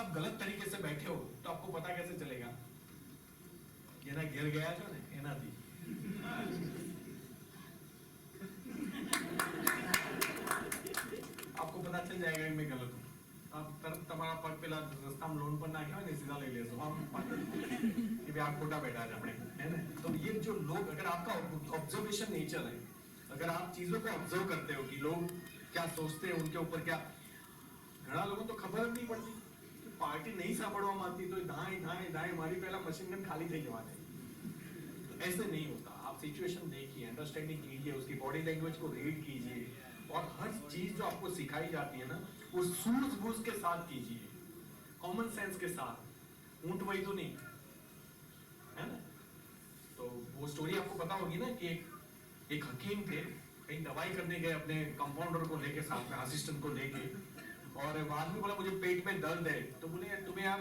आप गलत तरीके से बैठे हो तो आपको पता कैसे चलेगा? ये ना गिर गया जो ने एना थी आपको पता चल जाएगा कि मैं गलत हूँ। आप तरफ तुम्हारा पग पेला रास्ता में लोन पर ना गया ने सीधा ले ले सो हम कि भी आप खोटा बैठा जा अपने, है ना? तो ये जो लोग, अगर आपका ऑब्जर्वेशन नेचर है, अगर आप चीजों को ऑब्जर्व करते हो कि लोग क्या सोचते हैं, उनके ऊपर क्या, घना लोगों तो खबर नहीं पड़ती कि पार्टी नहीं सापड़वा मांगती तो दाएं दाएं दाएं मारी पहला मशीन गन खाली થઈ જવા દે। तो ऐसे नहीं होता। आप सिचुएशन देखिए, अंडरस्टैंडिंग कीजिए, उसकी बॉडी लैंग्वेज को रीड कीजिए, और हर चीज जो आपको सिखाई जाती है ना वो सूझबूझ के साथ कीजिए, कॉमन सेंस के साथ, ऊंट वही तो नहीं, है ना? तो वो स्टोरी आपको पता होगी ना कि एक हकीम थे, कहीं दवाई करने गए अपने कंपाउंडर को लेके, साथ में असिस्टेंट को लेके, और आदमी बोला मुझे पेट में दर्द है, तो बोले तुम्हें यार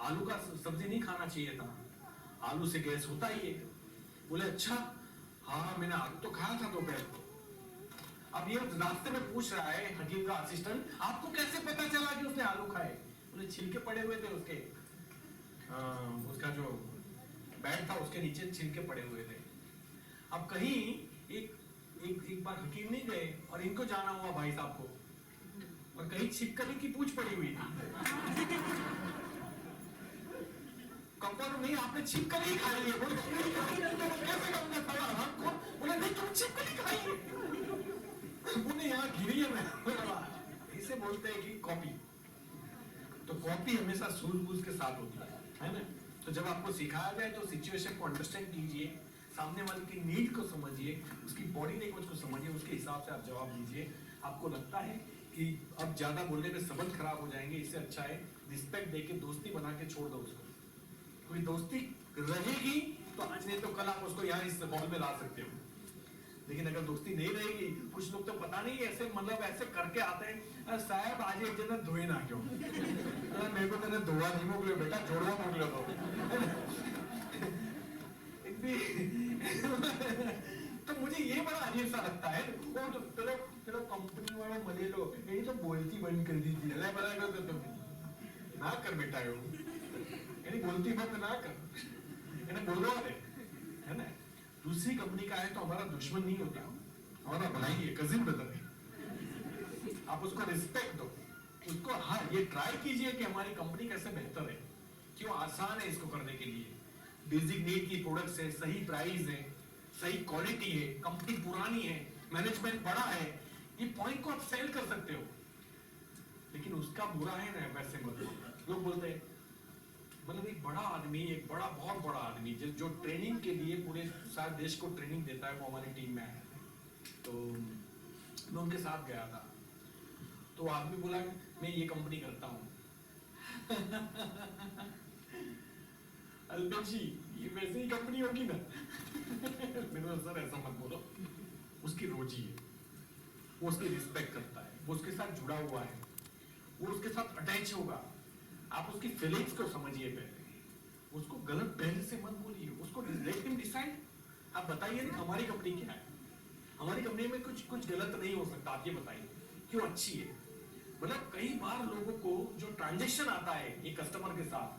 आलू का सब्जी नहीं खाना चाहिए था, आलू से गैस होता ही है। बोले अच्छा, हाँ मैंने आलू तो खाया था दोपहर को। अब ये रास्ते में पूछ रहा है हकीम का असिस्टेंट, आपको कैसे पता चला कि उसने आलू खाए? बोले छिलके पड़े हुए थे उसके, उसका जो बैग था उसके नीचे छिलके पड़े हुए थे। अब कहीं एक बार हकीम नहीं गए और इनको जाना हुआ भाई साहब को, और कहीं छिपकली की पूंछ पड़ी हुई थी। कंपाउंडर नहीं, आपने छिपकली खाई है। बोले कैसे हमने खाया? हमको बोले नहीं तुम छिपकली खाई है। बोले यहाँ गिरी है मैं। इसे बोलते हैं कि कॉपी। तो कॉपी हमेशा सूझबूझ के साथ होती है ना? तो जब आपको सिखाया जाए तो सिचुएशन को अंडरस्टैंड कीजिए, सामने वाले की नीड को समझिए, उसकी बॉडी लैंग्वेज को समझिए, उसके हिसाब से आप जवाब दीजिए। आपको लगता है कि अब ज्यादा बोलने में संबंध खराब हो जाएंगे, इससे अच्छा है रिस्पेक्ट देके दोस्ती बना के छोड़ दो उसको। कोई दोस्ती रहेगी तो आज नहीं तो कल आप उसको यहाँ इस मॉल में ला सकते हो, लेकिन अगर दोस्ती नहीं रहेगी, कुछ लोग तो पता नहीं ऐसे मतलब ऐसे करके आते हैं, साहब आज एक दिन धोए ना क्यों? मेरे को तेने धोआ नहीं मोकलो बेटा, जोड़वा मोकलो तो मुझे ये बड़ा अजीब सा लगता है। वो तो चलो कंपनी वाला मले लो, ये तो बोलती बंद कर दी थी, ना कर बेटा, यानी बोलती बंद ना कर, यानी बोल रहा है ना? दूसरी कंपनी का है तो हमारा दुश्मन नहीं होता, हमारा भाई है, कजिन ब्रदर है। आप उसको रिस्पेक्ट दो, उसको हाँ ये ट्राई कीजिए कि हमारी कंपनी कैसे बेहतर है, क्यों आसान है इसको करने के लिए, बेसिक नीड की प्रोडक्ट्स है, सही प्राइस है, सही क्वालिटी है, कंपनी पुरानी है, मैनेजमेंट बड़ा है, ये पॉइंट को आप सेल कर सकते हो। लेकिन उसका बुरा है ना वैसे मतलब लोग बोलते हैं, मतलब एक बड़ा आदमी, एक बड़ा बहुत बड़ा आदमी जो ट्रेनिंग के लिए पूरे सारे देश को ट्रेनिंग देता है, वो हमारी टीम में आया है। तो मैं उनके साथ गया था, तो आदमी बोला मैं ये कंपनी करता हूँ। अल्पेश जी ये वैसे ही कंपनी होगी ना? मैंने सर ऐसा मत बोलो, उसकी रोजी है, वो उसकी रिस्पेक्ट करता है, वो उसके साथ जुड़ा हुआ है, वो उसके साथ अटैच होगा। आप उसकी फीलिंग्स को समझिए पहले, उसको गलत पहले से मत बोलिए, उसको लेट हिम डिसाइड। आप बताइए ना हमारी कंपनी क्या है, हमारी कंपनी में कुछ गलत नहीं हो सकता, आप ये बताइए क्यों अच्छी है। मतलब कई बार लोगों को जो ट्रांजैक्शन आता है एक कस्टमर के साथ,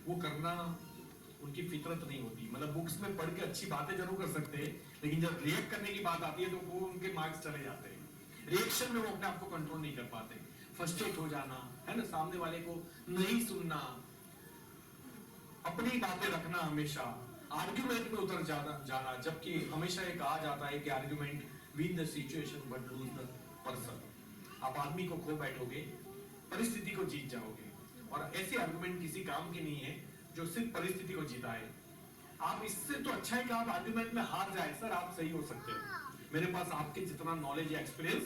वो करना उनकी फितरत नहीं होती। मतलब बुक्स में पढ़ के अच्छी बातें जरूर कर सकते हैं, लेकिन जब रिएक्ट करने की बात आती है तो वो उनके मार्क्स चले जाते हैं। रिएक्शन में वो अपने आप को कंट्रोल नहीं कर पाते, फ्रस्ट्रेट हो जाना, है ना, सामने वाले को नहीं सुनना, अपनी बातें रखना, हमेशा आर्ग्यूमेंट में उतर जाना, जबकि हमेशा ये कहा जाता है कि argument win the situation but lose the person. आप आदमी को खो बैठोगे, परिस्थिति को जीत जाओगे, और ऐसे आर्ग्यूमेंट किसी काम के नहीं है जो सिर्फ परिस्थिति को जीता है। आप इससे तो अच्छा है कि आप आर्ग्यूमेंट में हार जाए, सर आप सही हो सकते हो, मेरे पास आपके जितना नॉलेज या एक्सपीरियंस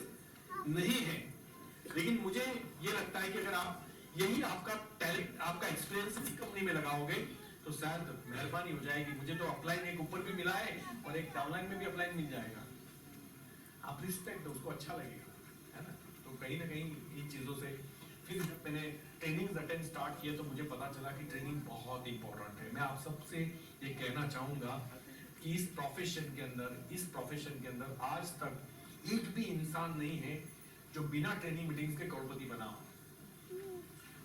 नहीं है, लेकिन मुझे ये लगता है कि अगर आप यही आपका टैलेंट, आपका एक्सपीरियंस इस कंपनी में लगाओगे तो शायद मेहरबानी हो जाएगी। मुझे तो अपलाइन एक ऊपर भी मिला है और एक डाउनलाइन में भी अपलाइन मिल जाएगा। आप रिस्पेक्ट दो, उसको अच्छा लगेगा, है ना? तो कहीं ना कहीं इन चीजों से फिर जब मैंने ट्रेनिंग अटेंड स्टार्ट किया तो मुझे पता चला कि ट्रेनिंग बहुत इंपॉर्टेंट है। मैं आप सबसे ये कहना चाहूंगा कि इस प्रोफेशन के अंदर आज तक एक भी इंसान नहीं है जो बिना ट्रेनिंग मीटिंग्स के करोड़पति बना हो।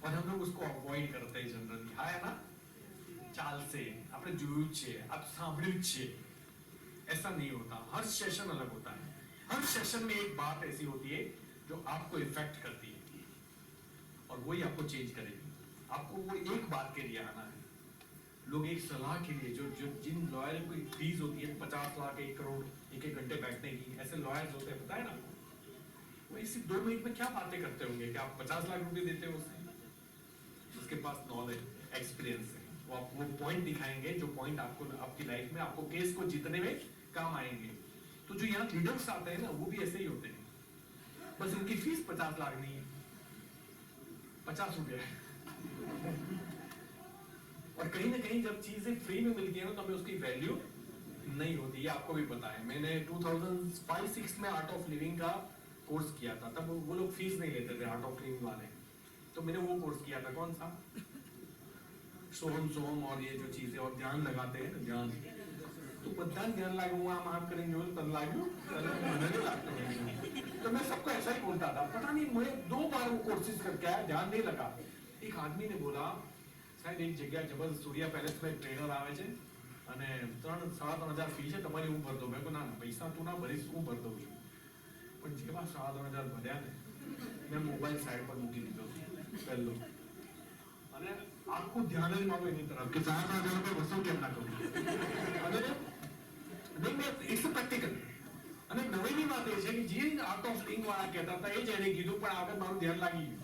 और हम लोग उसको अवॉइड करते हैं जनरली। हाँ है ना, चाल से આપણે જોયું છે, आप સાંભળ્યું છે, ऐसा नहीं होता। हर सेशन अलग होता है। हर सेशन में एक बात ऐसी होती है जो आपको इफेक्ट करती है और वही आपको चेंज करेगी। आपको वो एक बात के लिए आना है। लोग एक सलाह के लिए जो जिन लॉयर की फीस होती है 50 लाख 1 करोड़ एक घंटे बैठने की, ऐसे लॉयर्स होते हैं, पता है ना आपको, वो इसी 2 मिनट में क्या बातें करते होंगे कि आप 50 लाख रुपए देते हो उसे। उसके पास नॉलेज एक्सपीरियंस है, वो आपको वो पॉइंट दिखाएंगे जो पॉइंट आपको आपकी लाइफ में आपको केस को जीतने में काम आएंगे। तो जो यहाँ लीडर्स आते हैं ना, वो भी ऐसे ही होते हैं, बस उनकी फीस 50 लाख नहीं है, 50 रुपया है। और कहीं ना कहीं जब चीजें फ्री में मिलती है ना, तो हमें उसकी वैल्यू नहीं होती। ये आपको भी पता है। मैंने 2005-6 में आर्ट ऑफ लिविंग का कोर्स किया था। तब वो लोग फीस नहीं लेते थे आर्ट ऑफ लिविंग वाले, तो मैंने वो कोर्स किया था। कौन सा? सोहम और ये जो चीजें और ध्यान लगाते हैं ना, ध्यान, तो બધા ध्यान लागू आम आम करेंगे वो तब लागू મને लगता है। तो मैं सबको ऐसा ही बोलता था, पता नहीं मैं 2 बार वो कोर्सेज करके आया, ध्यान नहीं लगा। एक आदमी ने बोला, साहब एक जगह जबरदस्त सूर्या पैलेस में ट्रेनर આવે છે અને 3-3.5 ફી છે તમારી, હું ભર દઉં। મેં કહ્યું ના પૈસા તું ના ભરીશ, હું ભર દઉં છું। પણ જેવા 3.5 ભર્યા ને, મેં મોબાઈલ સાઈડ પર મૂકી દીધો પહેલો, અને આખું ધ્યાન જ મારું એની તરફ કે 3.5 રૂપિયા વસૂલ કેમ ના કરું। અને નહીં મેં ઇટ્સ પ્રેક્ટિકલ। અને નવીની વાત એ છે કે જે આર્ટ ઓફ લિવિંગ વાળા કહેતા હતા એ જ એને કીધું, પણ આગળ મારું ધ્યાન લાગી ગયું।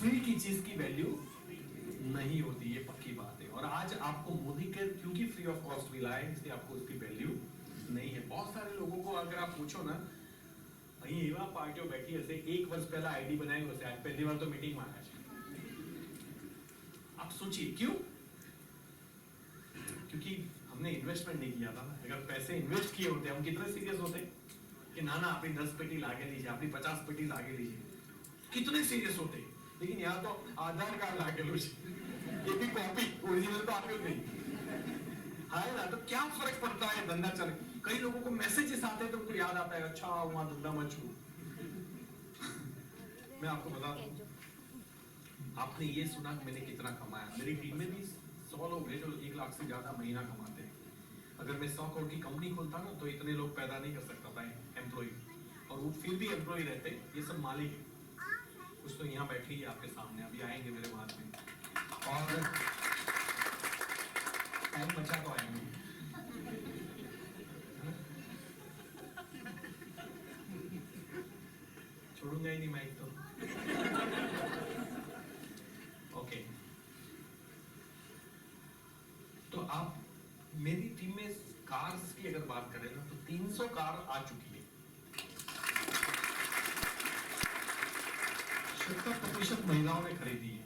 फ्री की चीज की वैल्यू नहीं होती, ये पक्की बात है। और आज आपको मोदी के क्योंकि फ्री ऑफ कॉस्ट मिला है, इसलिए आपको उसकी वैल्यू नहीं है। बहुत सारे लोगों को अगर आप पूछो ना, અહીં એવા પાર્ટીઓ બેઠી હશે 1 વર્ષ પહેલા આઈડી બનાવ્યું હશે, आज पहली बार तो मीटिंग में आया है। आप सोचिए क्यों? क्योंकि हमने इन्वेस्टमेंट नहीं किया था ना। अगर पैसे इन्वेस्ट किए होते हम कितने सीरियस होते कि ना ना अपनी 10 पेटी लागे लीजिए, अपनी 50 पेटी लागे लीजिए, कितने सीरियस होते। लेकिन यहाँ तो आधार कार्ड लागेलू है, ये भी कॉपी, ओरिजिनल तो आप्યું नहीं। हाँ ना, तो क्या फर्क पड़ता है धंधा चले। कई लोगों को मैसेजेस आते हैं तो उनको याद आता है, अच्छा वहां धंधा मत छू। मैं आपको बता दूं, आपने ये सुना कि मैंने कितना कमाया। मेरी टीम में भी 100 लोग हैं जो 1 लाख से ज्यादा महीना कमाते हैं। अगर मैं 100 करोड़ की कंपनी खोलता ना, तो इतने लोग पैदा नहीं कर सकता था एम्प्लॉय, और वो फिर भी एम्प्लॉय रहते। ये सब मालिक है। कुछ तो यहाँ बैठी है आपके सामने, अभी आएंगे मेरे बाद में, और टाइम बचा तो आएंगे। छोड़ूंगा ही नहीं माइक तो। ओके, तो आप मेरी टीम में कार्स की अगर बात करें ना, तो 300 कार आ चुकी है। 70% महिलाओं ने खरीदी है।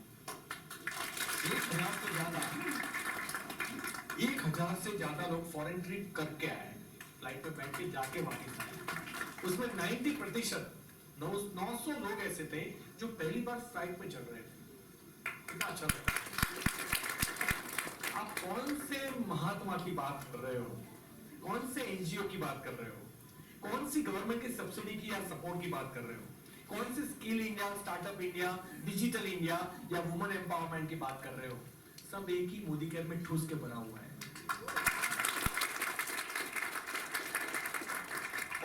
1000 से ज्यादा लोग फॉरेन ट्रिप करके आए, फ्लाइट पे बैठ के जाके वापस आए। उसमें 90% 900 लोग ऐसे थे जो पहली बार फ्लाइट पे चढ़ रहे थे। कितना अच्छा था। आप कौन से महात्मा की बात कर रहे हो, कौन से एनजीओ की बात कर रहे हो, कौन सी गवर्नमेंट की सब्सिडी की या सपोर्ट की बात कर रहे हो, कौन सी skill India, startup India, digital India या वुमेन एम्पावरमेंट की बात कर रहे हो? सब एक ही मोदी केयर में ठूस के भरा हुआ है।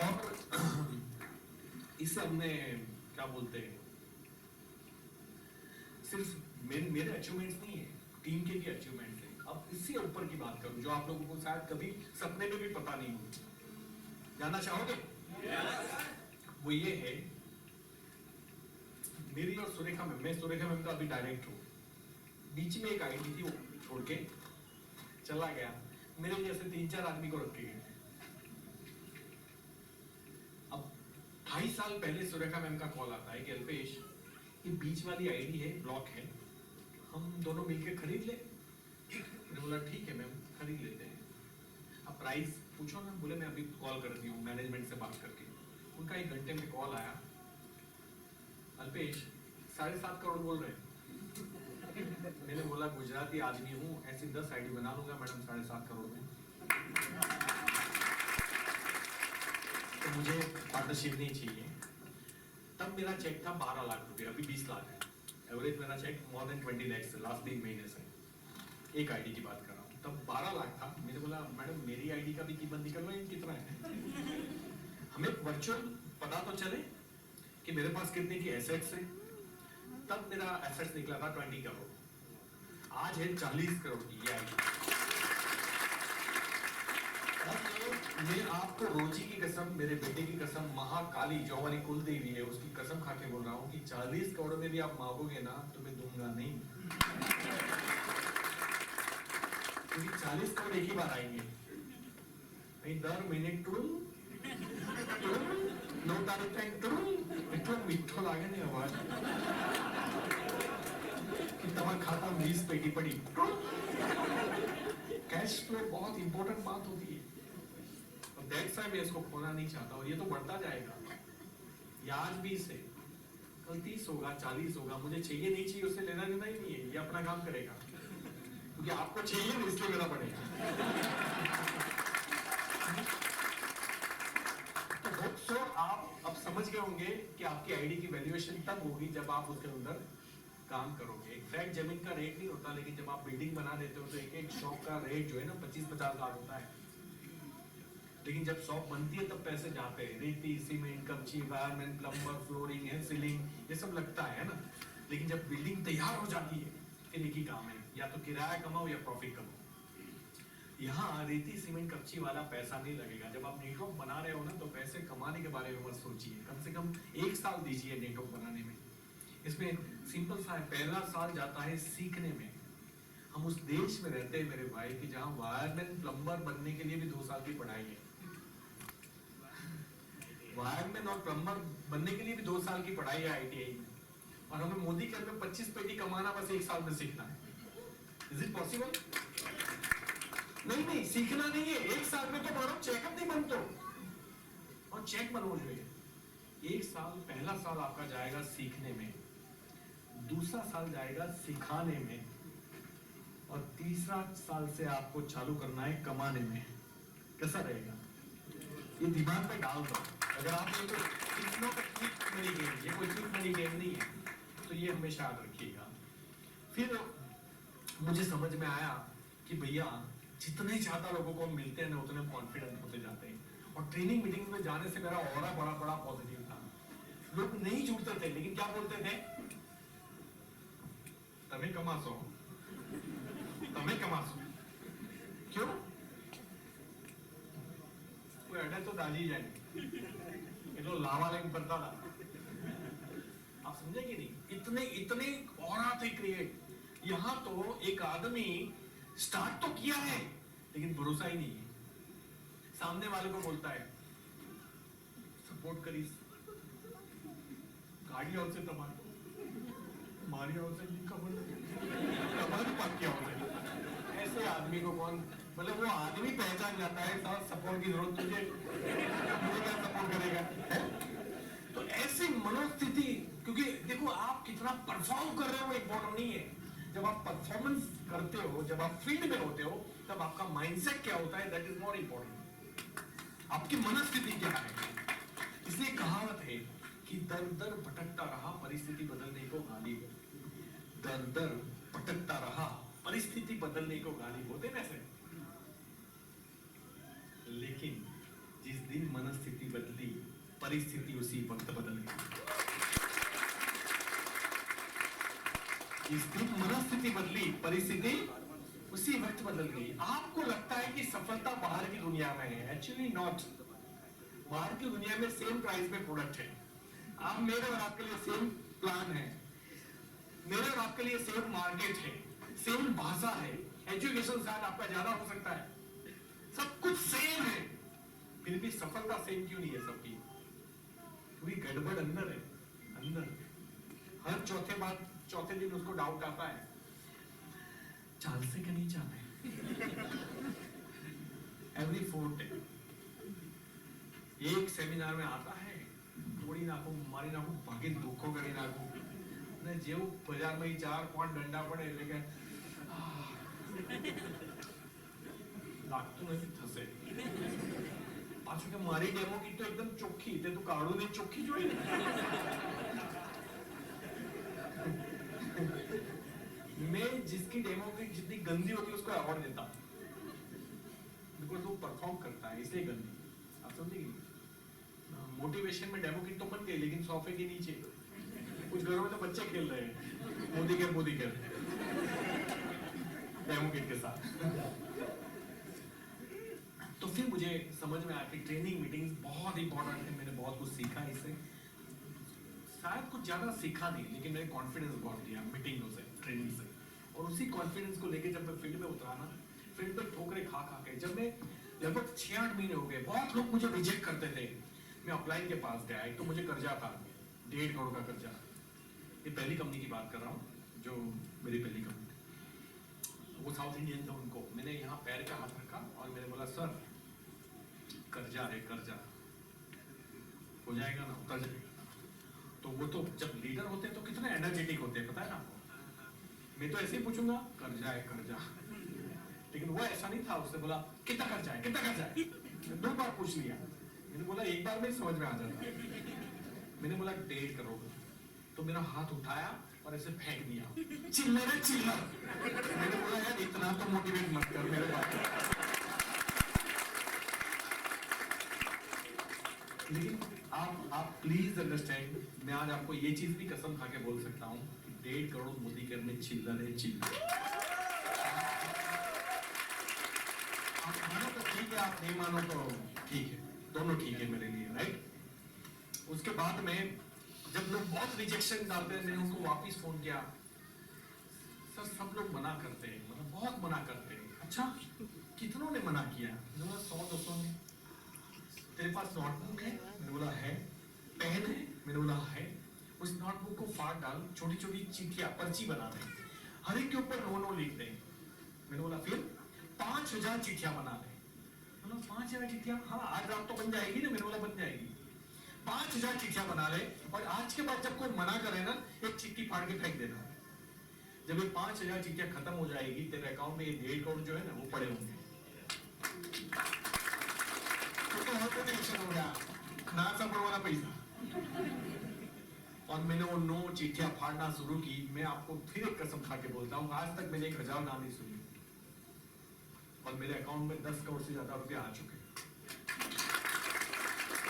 और इसे हमने क्या बोलते हैं, सिर्फ मेरे अचीवमेंट्स नहीं है, टीम के भी अचीवमेंट है। अब इससे ऊपर की बात करूं जो आप लोगों को शायद कभी सपने में भी पता नहीं हो। जानना चाहोगे? वो ये है, मेरी और सुरेखा मैम, मैं सुरेखा मैम का अभी डायरेक्ट हूँ। बीच में एक आईडी थी, वो छोड़ के चला गया। मेरे जैसे 3-4 आदमी को रखे गए। अब 2.5 साल पहले सुरेखा मैम का कॉल आता है कि अल्पेश, ये बीच वाली आईडी है, ब्लॉक है, हम दोनों मिलके खरीद ले। मैंने बोला ठीक है मैम, खरीद लेते हैं। अब प्राइस पूछो ना। बोले मैं अभी कॉल करती हूँ मैनेजमेंट से बात करके। उनका 1 घंटे में कॉल आया, अल्पेश 7.5 करोड़ बोल रहे हैं। मैंने बोला गुजराती आदमी हूँ, ऐसी 10 आईडी बना लूंगा मैडम 7.5 करोड़ में। तो मुझे पार्टनरशिप नहीं चाहिए। तब मेरा चेक था 12 लाख रुपए, अभी 20 लाख है। एवरेज मेरा चेक मोर देन 20 लाख से लास्ट 3 महीने से, एक आईडी की बात कर रहा हूँ। तब 12 लाख था। मैंने बोला मैडम मेरी आईडी का भी कीमत निकल रही है, कितना है? हमें वर्चुअल पता तो चले कि मेरे पास कितने की एसेट्स है। तब मेरा एसेट्स निकला था 20 करोड़, आज है 40 करोड़ की ये आईडी। मैं आपको रोजी की कसम, मेरे बेटे की कसम, महाकाली जो हमारी कुल देवी है उसकी कसम खा के बोल रहा हूँ कि 40 करोड़ में भी आप मांगोगे ना तो मैं दूंगा नहीं, क्योंकि 40 करोड़ एक ही बार आएंगे। दर महीने नो तारीख मीठो लागे नहीं आवाज कि तुम्हारा खाता 20 पेटी पड़ी। कैश फ्लो बहुत इंपॉर्टेंट बात होती है, और दैट्स व्हाई मैं इसको खोना नहीं चाहता। और ये तो बढ़ता जाएगा, ये आज 20 है, कल 30 होगा, 40 होगा। मुझे चाहिए नहीं चाहिए उससे लेना देना ही नहीं है, ये अपना काम करेगा, क्योंकि आपको चाहिए नहीं इसलिए मेरा बढ़ेगा। तो आप अब समझ गए होंगे कि आपकी आईडी की वैल्यूएशन तब होगी जब आप उसके अंदर काम करोगे। एग्जैक्ट जमीन का रेट नहीं होता, लेकिन जब आप बिल्डिंग बना देते हो तो एक एक शॉप का रेट जो है ना 25-50 लाख होता है। लेकिन जब शॉप बनती है तब पैसे जाते हैं, रेती, सीमेंट, कच्ची, वायरमैन, प्लम्बर, फ्लोरिंग है, सीलिंग, ये सब लगता है ना। लेकिन जब बिल्डिंग तैयार हो जाती है फिर एक ही काम है, या तो किराया कमाओ या प्रॉफिट कमाओ। यहाँ रेती, सीमेंट, कच्ची वाला पैसा नहीं लगेगा। जब आप नेटवर्क बना रहे हो ना तो पैसे कमाने के बारे में मत सोचिए, कम से कम 1 साल दीजिए नेटवर्क बनाने में। इसमें सिंपल सा है, पहला साल जाता है सीखने में। हम उस देश में रहते हैं मेरे भाई कि जहाँ वायरमैन, प्लम्बर बनने के लिए भी 2 साल की पढ़ाई है। वायरमैन और प्लम्बर बनने के लिए भी 2 साल की पढ़ाई है आईटीआई में, और हमें मोदी के में 25 पेटी कमाना बस 1 साल में सीखना है। Is it possible? नहीं, सीखना नहीं है, 1 साल में तो बनो, चेकअप नहीं बनते, और चेक बनो जो है। 1 साल, पहला साल आपका जाएगा सीखने में, दूसरा साल जाएगा सिखाने में, और तीसरा साल से आपको चालू करना है कमाने में। कैसा रहेगा? ये दिमाग में डाल दो। अगर आप ये कोई क्विक मनी गेम, ये कोई क्विक मनी गेम नहीं है, तो ये हमेशा याद रखिएगा। फिर मुझे समझ में आया कि भैया जितने ज्यादा लोगों को मिलते हैं ना उतने कॉन्फिडेंट होते जाते हैं। और ट्रेनिंग मीटिंग में जाने से मेरा ऑरा बड़ा पॉजिटिव था। लोग नहीं जुड़ते थे, लेकिन क्या बोलते थे? तमें कमासो, तमें कमासो। क्यों? कोई अड़े तो दाजी जाए, ये तो लावा लाइन बनता था। आप समझे कि नहीं? इतने ऑरा थे क्रिएट। यहाँ तो एक आदमी स्टार्ट तो किया है लेकिन भरोसा ही नहीं है। सामने वाले को बोलता है सपोर्ट करी, गाड़ी और से टमाटो मारी और से टमाटो पाक किया होता। ऐसे आदमी को कौन, मतलब वो आदमी पहचान जाता है सपोर्ट की जरूरत तुझे, मुझे क्या सपोर्ट करेगा है? तो ऐसी मनोस्थिति, क्योंकि देखो आप कितना परफॉर्म कर रहे हो इंपॉर्टेंट नहीं है। जब आप परफॉर्मेंस करते हो, जब आप फील्ड में होते हो, तब आपका माइंडसेट क्या होता है, दैट इज मोर इंपॉर्टेंट। आपकी मनस्थिति क्या है? इसलिए कहावत है कि दर दर भटकता रहा परिस्थिति बदलने को गालिब। दर दर भटकता रहा परिस्थिति बदलने को गालिब होते वैसे। लेकिन जिस दिन मनस्थिति बदली परिस्थिति उसी वक्त बदल गई। जिस दिन मनस्थिति बदली परिस्थिति उसी वक्त बदल गई। आपको लगता है कि सफलता बाहर की दुनिया में है, एक्चुअली नॉट। बाहर की दुनिया में सेम प्राइस में प्रोडक्ट है, आप मेरे और आपके लिए सेम प्लान है, मेरे और आपके लिए सेम मार्केट है, सेम भाषा है, एजुकेशन शायद आपका ज्यादा हो सकता है, सब कुछ सेम है, फिर भी सफलता सेम क्यों नहीं है सबकी? पूरी गड़बड़ अंदर है, अंदर। हर चौथे दिन उसको डाउट आता है, चाल से कि नहीं चाल है। एवरी 4 डे एक सेमिनार में आता है, थोड़ी नाखो मारी नाखो भागे दुखो करी नाखो ने जेव बाजार में 4-5 डंडा पड़े लेकिन लागતું નથી થશે પાછું કે મારી ડેમો કિટ તો એકદમ ચોખ્ખી, તે તું કાળું ને ચોખ્ખી જોઈ ને. मैं जिसकी डेमो किट जितनी गंदी होती है उसको अवार्ड देता हूँ, बिकॉज वो परफॉर्म करता है इसलिए गंदी. आप समझेंगे? मोटिवेशन में डेमो किट तो बन गई लेकिन सोफे के नीचे कुछ घरों में तो बच्चे खेल रहे हैं मोदी केयर डेमो किट के साथ. तो फिर मुझे समझ में आया कि ट्रेनिंग मीटिंग्स बहुत इंपॉर्टेंट है. मैंने बहुत कुछ सीखा इससे, शायद कुछ ज्यादा सीखा नहीं लेकिन मैंने कॉन्फिडेंस बहुत दिया मीटिंगों से, ट्रेनिंग से. और उसी कॉन्फिडेंस को लेके जब मैं फील्ड में उतरा ना, फील्ड पे ठोकरे खा के, जब मैं लगभग 6-8 महीने हो गए, बहुत लोग मुझे रिजेक्ट करते थे. मैं अपलाइन के पास गया, एक तो मुझे कर्जा था 1.5 करोड़ का कर्जा. ये पहली कंपनी की बात कर रहा हूँ जो मेरी पहली कंपनी, वो साउथ इंडियन थे. उनको मैंने यहाँ पैर का हाथ रखा और मैंने बोला सर कर्जा है, कर्जा हो जाएगा ना, उतर जाएगा. तो वो तो जब लीडर होते हैं तो कितने एनर्जेटिक होते हैं पता है ना आपको. मैं तो ऐसे ही पूछूंगा कर्जा है कर्जा, लेकिन वो ऐसा नहीं था. उसने बोला कितना कर्जा है, कितना कर्जा है. 2 बार पूछ लिया. मैंने बोला एक बार में समझ में आ जाता. मैंने बोला 1.5 करोड़. तो मेरा हाथ उठाया और ऐसे फेंक दिया, चिल्लर है चिल्लर. मैंने बोला यार इतना तो मोटिवेट मत कर मेरे बात. लेकिन आप प्लीज अंडरस्टैंड, मैं आज आपको ये चीज भी कसम खा के बोल सकता हूँ कि 1.5 करोड़ मोदी केयर में चिल्लर है चिल्लर. आप मानो तो ठीक है, आप नहीं मानो तो ठीक है, दोनों ठीक है मेरे लिए, राइट. उसके बाद में जब लोग बहुत रिजेक्शन डालते हैं, मैंने उनको वापस फोन किया. सर सब लोग मना करते हैं, मतलब बहुत मना करते हैं. अच्छा कितनों ने मना किया? 100-200 ने. तेरे पास नोटबुक है? मैंने बोला है. पेन है? मैंने बोला है. उस नोटबुक को फाड़ डाल, छोटी छोटी चिट्ठियां पर्ची बना दे, हर एक के ऊपर नो लिख दे. मैंने बोला फिर 5000 चिट्ठियां बना दे. 5000 चिट्ठियां, हाँ आज रात तो बन जाएगी ना. मैंने बोला बन जाएगी. 5000 चिट्ठियां बना ले और आज के बाद जब कोई मना करे ना, एक चिट्ठी फाड़ के फेंक देना. जब ये 5000 चिट्ठियां खत्म हो जाएगी, तेरे अकाउंट में ये 1.5 करोड़ जो है ना वो पड़े होंगे. तो हर कोई टेंशन हो गया, नाचा पड़वाना पैसा. और मैंने वो 9 चिट्ठियां फाड़ना शुरू की. मैं आपको फिर एक कसम खा के बोलता हूँ, आज तक मैंने 1000 नाम नहीं सुनी और मेरे अकाउंट में 10 करोड़ से ज्यादा रुपए आ चुके.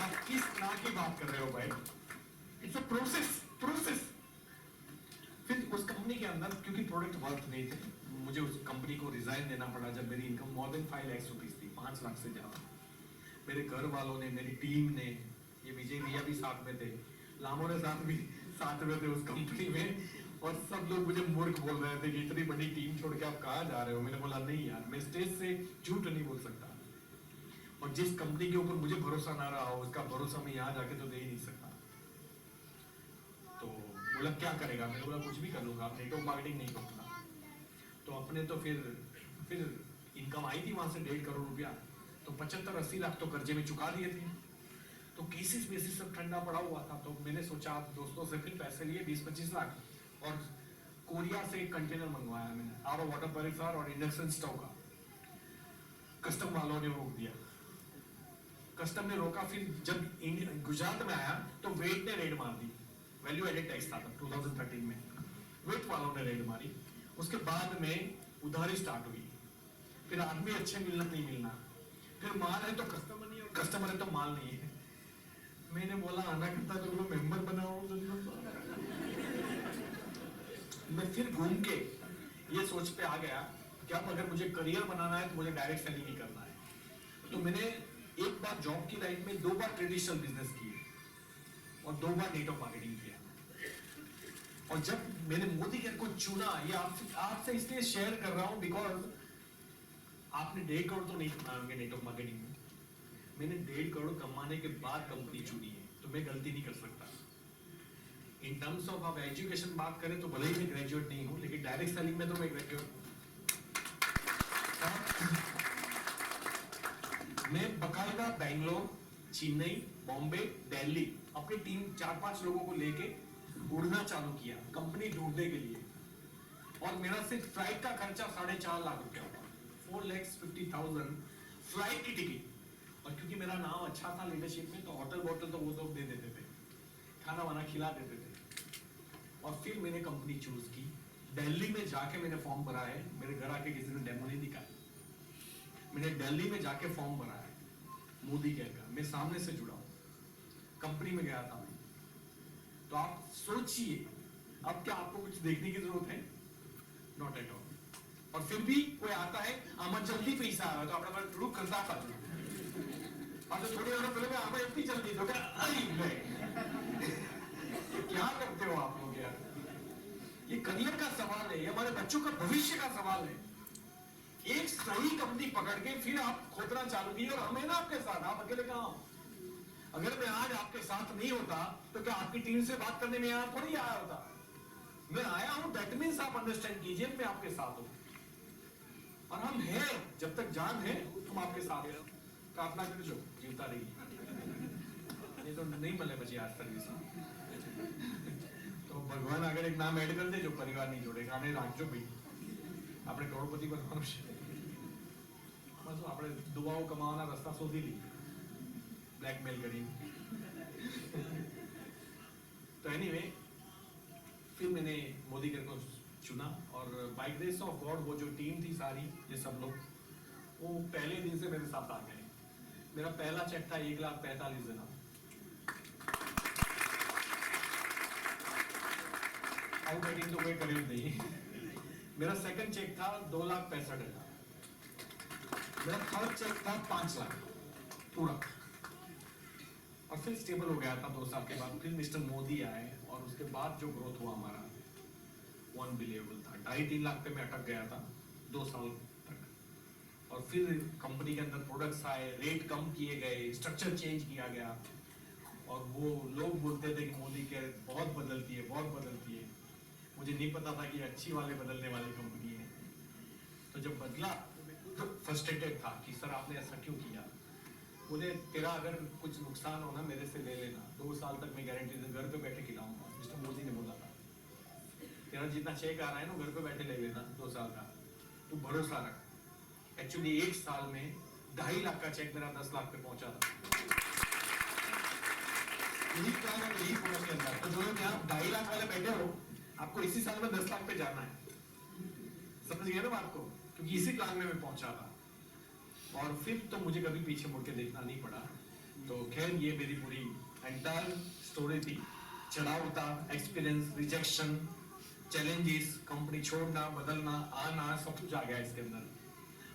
आप किस नाम की बात कर रहे हो भाई? It's a process. फिर उस कंपनी के अंदर क्योंकि प्रोडक्ट वर्थ नहीं थे, मुझे उस कंपनी को रिजाइन देना पड़ा. जब मेरी income more than 5 lakh rupees थी, 5 लाख से ज्यादा. मेरे घर वालों ने, मेरी टीम ने, ये विजय भैया भी साथ में थे, लामोरे साथ भी साथ में थे उस कंपनी में. और सब लोग मुझे मूर्ख बोल रहे थे कि इतनी बड़ी टीम छोड़ के आप कहाँ जा रहे हो. मैंने बोला नहीं यार, मैं स्टेज से झूठ नहीं बोल सकता. और जिस कंपनी के ऊपर मुझे भरोसा ना रहा हो, उसका भरोसा मैं यहाँ जाके तो दे ही नहीं सकता. तो बोला क्या करेगा? मैंने बोला कुछ भी कर लूंगा, नेटवर्क मार्केटिंग नहीं करूंगा. तो अपने तो फिर इनकम आई थी वहां से 1.5 करोड़ रुपया. तो 75-80 लाख तो कर्जे में चुका दिए थे. तो केसेस बेसिस सब ठंडा पड़ा हुआ था. तो मैंने सोचा दोस्तों से फिर पैसे लिए 20-25 लाख और कोरिया से एक कंटेनर मंगवाया मैंने, आरो वाटर प्यूरिफायर और इंडक्शन स्टोव का. कस्टम वालों ने रोक दिया. कस्टम ने रोका. फिर जब गुजरात में आया तो वेट ने रेड मार दी. वैल्यू एडेड टैक्स था तब 2013 में. वेट वालों ने रेड मारी. उसके बाद में उधारी स्टार्ट हुई. फिर आदमी अच्छे मिलना नहीं मिलना, फिर माल है तो कस्टमर नहीं, और कस्टमर है तो माल नहीं है. मैंने बोला आना करता तो मैं मेंबर बनाऊं. मैं फिर घूम के ये सोच पे आ गया कि अब अगर मुझे करियर बनाना है तो मुझे डायरेक्ट सेलिंग ही करना है. तो मैंने एक बार जॉब की लाइफ में 2 बार ट्रेडिशनल बिजनेस किए और 2 बार नेटवर्क मार्केटिंग किया. और जब मैंने मोदी केयर को चुना, ये आपसे इसलिए शेयर कर रहा हूं बिकॉज आपने 1.5 करोड़ तो नहीं कमाए होंगे नेटवर्क मार्केटिंग में. मैंने 1.5 करोड़ कमाने के बाद कंपनी चुनी है, तो मैं गलती नहीं कर सकता. इन टर्म्स ऑफ आप एजुकेशन बात करें तो भले ही मैं ग्रेजुएट नहीं हूं, लेकिन डायरेक्ट सेलिंग में तो मैं ग्रेजुएट हूं. मैं बकायदा बैंगलोर, चेन्नई, बॉम्बे, दिल्ली अपनी टीम 4-5 लोगों को लेके उड़ना चालू किया कंपनी ढूंढने के लिए. और मेरा सिर्फ फ्लाइट का खर्चा 4.5 लाख रुपया हुआ. 4,50,000 फ्लाइट की टिकट. और क्योंकि मेरा नाम अच्छा था लीडरशिप में, तो होटल बोटल तो वो लोग दे देते थे, खाना वाना खिला देते थे। और फिर मैंने कंपनी चूज की। दिल्ली में जाके मैंने फॉर्म भरा है, मेरे घर आके किसी ने डेमो नहीं दिखाया। मैंने दिल्ली में जाके फॉर्म भरा है मोदी केयर का, मैं सामने से जुड़ा हूँ, कंपनी में गया था मैं। तो आप सोचिए, अब क्या आपको कुछ देखने की जरूरत है? Not at all. और फिर भी कोई आता है, आमा जल्दी पैसा आ रहा, तो अपना रुक करता पाजू, और तो थोड़ी देर पहले आमा इतनी जल्दी तो क्या क्या करते हो आप लोग यार? ये करियर का सवाल है, ये हमारे बच्चों का भविष्य का सवाल है। एक सही कंपनी पकड़ के फिर आप खोदना चालू किए, और हमें ना आपके साथ, आप अकेले कहां हो? अगर मैं आज आपके साथ नहीं होता तो क्या आपकी टीम से बात करने में यहाँ थोड़ी आया होता? मैं आया हूं, दैट मीन्स आप अंडरस्टैंड कीजिए मैं आपके साथ हूं, और हम हैं, जब तक जान है हम आपके साथ हैं। प्रार्थना कर जो जीवता रही, ये तो नहीं मिले बची आज सर्विस। तो भगवान अगर एक नाम ऐड कर दे जो परिवार नहीं जोड़ेगा, आने राखજો भाई, આપણે કરોડપતિ બનવાનું છે, બસ આપણે દુઆઓ કમાવાના રસ્તા શોધી લી, બ્લેકમેલ કરી। तो एनीवे, फिर मैंने मोदी केयर को चुना, और बाय ग्रेस ऑफ गॉड वो जो टीम थी सारी, ये सब लोग, वो पहले दिन से मेरे साथ आ गए। मेरा पहला चेक था 1,45,000। आउटगेटिंग तो कोई करीब नहीं। मेरा सेकंड चेक था 2,65,000। मेरा थर्ड चेक था 5 लाख पूरा। और फिर स्टेबल हो गया था 2 साल के बाद। फिर मिस्टर मोदी आए, और उसके बाद जो ग्रोथ हुआ हमारा वो अनबिलीवेबल था। 2.5-3 लाख पे मैं अटक गया था 2 साल तक। और फिर कंपनी के अंदर प्रोडक्ट्स आए, रेट कम किए गए, स्ट्रक्चर चेंज किया गया, और वो लोग बोलते थे कि मोदी केयर बहुत बदलती है, बहुत बदलती है। मुझे नहीं पता था कि अच्छी वाले बदलने वाली कंपनी है। तो जब बदला तो फ्रस्ट्रेटेड था कि सर आपने ऐसा क्यों किया। बोले तेरा अगर कुछ नुकसान हो ना मेरे से ले लेना, 2 साल तक मैं गारंटी से घर पे बैठे खिलाऊंगा। मिस्टर मोदी ने बोला था, तेरा जितना चेक आ रहा है ना घर पे बैठे ले लेना 2 साल का, तू भरोसा रख। एक्चुअली 1 साल में 2.5 लाख का चेक मेरा 10 लाख पे पहुंचा था। यही प्लान है, यही प्रोडक्ट के अंदर। तो जो लोग यहाँ 2.5 लाख वाले बैठे हो, आपको इसी साल में 10 लाख पे जाना है। समझ गए ना बात को? क्योंकि इसी प्लान में मैं पहुंचा था, और फिर तो मुझे कभी पीछे मुड़ के देखना नहीं पड़ा। तो खैर ये मेरी पूरी एंटायर स्टोरी थी। चढ़ाव उतार, एक्सपीरियंस, रिजेक्शन, चैलेंजेस, कंपनी छोड़ना, बदलना, आना, सब कुछ आ गया इसके अंदर।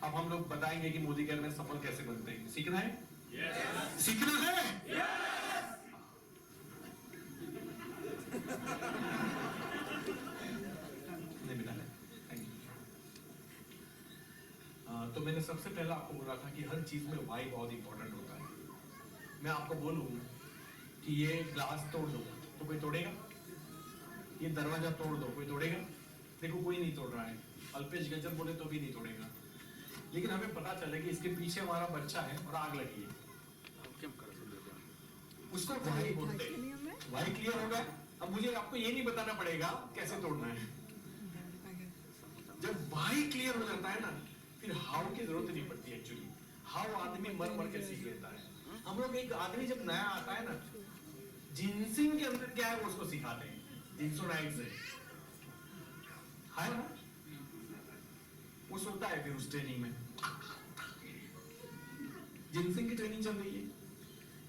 अब हम लोग बताएंगे कि मोदी केयर में सफल कैसे बनते हैं। सीखना है? yes. सीखना है? yes. नहीं मिला है। Thank you. तो मैंने सबसे पहले आपको बोला था कि हर चीज में वाई बहुत इंपॉर्टेंट होता है। मैं आपको बोलूं कि ये ग्लास तोड़ दो तो कोई तोड़ेगा? ये दरवाजा तोड़ दो, कोई तोड़ेगा? देखो कोई नहीं तोड़ रहा है। अल्पेश गजर बोले तो भी नहीं तोड़ेगा। लेकिन हमें पता चले कि इसके पीछे हमारा बच्चा है और आग लगी है, उसको वाई बोलते हैं। वाई क्लियर होगा? अब मुझे आपको ये नहीं बताना पड़ेगा कैसे तोड़ना है। जब वाई क्लियर हो जाता है ना, फिर हाउ की जरूरत नहीं पड़ती। एक्चुअली हाउ आदमी मर मर के सीख लेता है। हम लोग एक आदमी जब नया आता है ना, जिनसिंग के अंदर क्या है वो उसको सिखाते हैं, जिनसोनाइट्स है ना, वो सोता है फिर उस ट्रेनिंग में। जिनसिंग की ट्रेनिंग चल रही है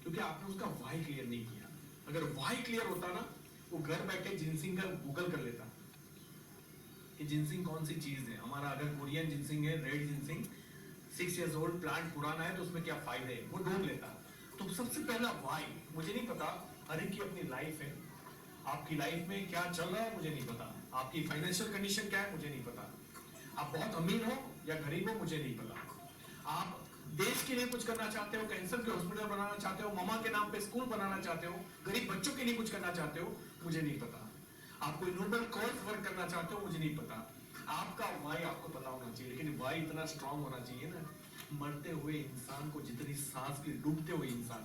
क्योंकि आपने उसका वाई क्लियर नहीं किया। अगर वाई क्लियर होता ना, वो घर बैठे जिनसिंग का गूगल कर लेता कि जिनसिंग कौन सी चीज है। हमारा अगर कोरियन जिनसिंग है, red ginseng, 6 years old plant पुराना है तो उसमें क्या फायदे है, वो ढूंढ लेता। तो सबसे पहला वाई। मुझे नहीं पता, हर एक की अपनी लाइफ है। आपकी लाइफ में क्या चल रहा है मुझे नहीं पता, आपकी फाइनेंशियल कंडीशन क्या है मुझे नहीं पता, आप बहुत अमीर हो या गरीब हो मुझे नहीं पता, आप देश के लिए कुछ करना चाहते हो, कैंसर के हॉस्पिटल बनाना चाहते हो, मामा के नाम पे स्कूल बनाना चाहते हो, गरीब बच्चों के लिए कुछ करना चाहते हो, मुझे नहीं पता, आप कोई नोबल कॉज वर्क करना चाहते हो, मुझे नहीं पता। आपका वाई आपको पता होना चाहिए, लेकिन वाई इतना स्ट्रांग होना चाहिए ना, मरते हुए इंसान को जितनी सांस की, डूबते हुए इंसान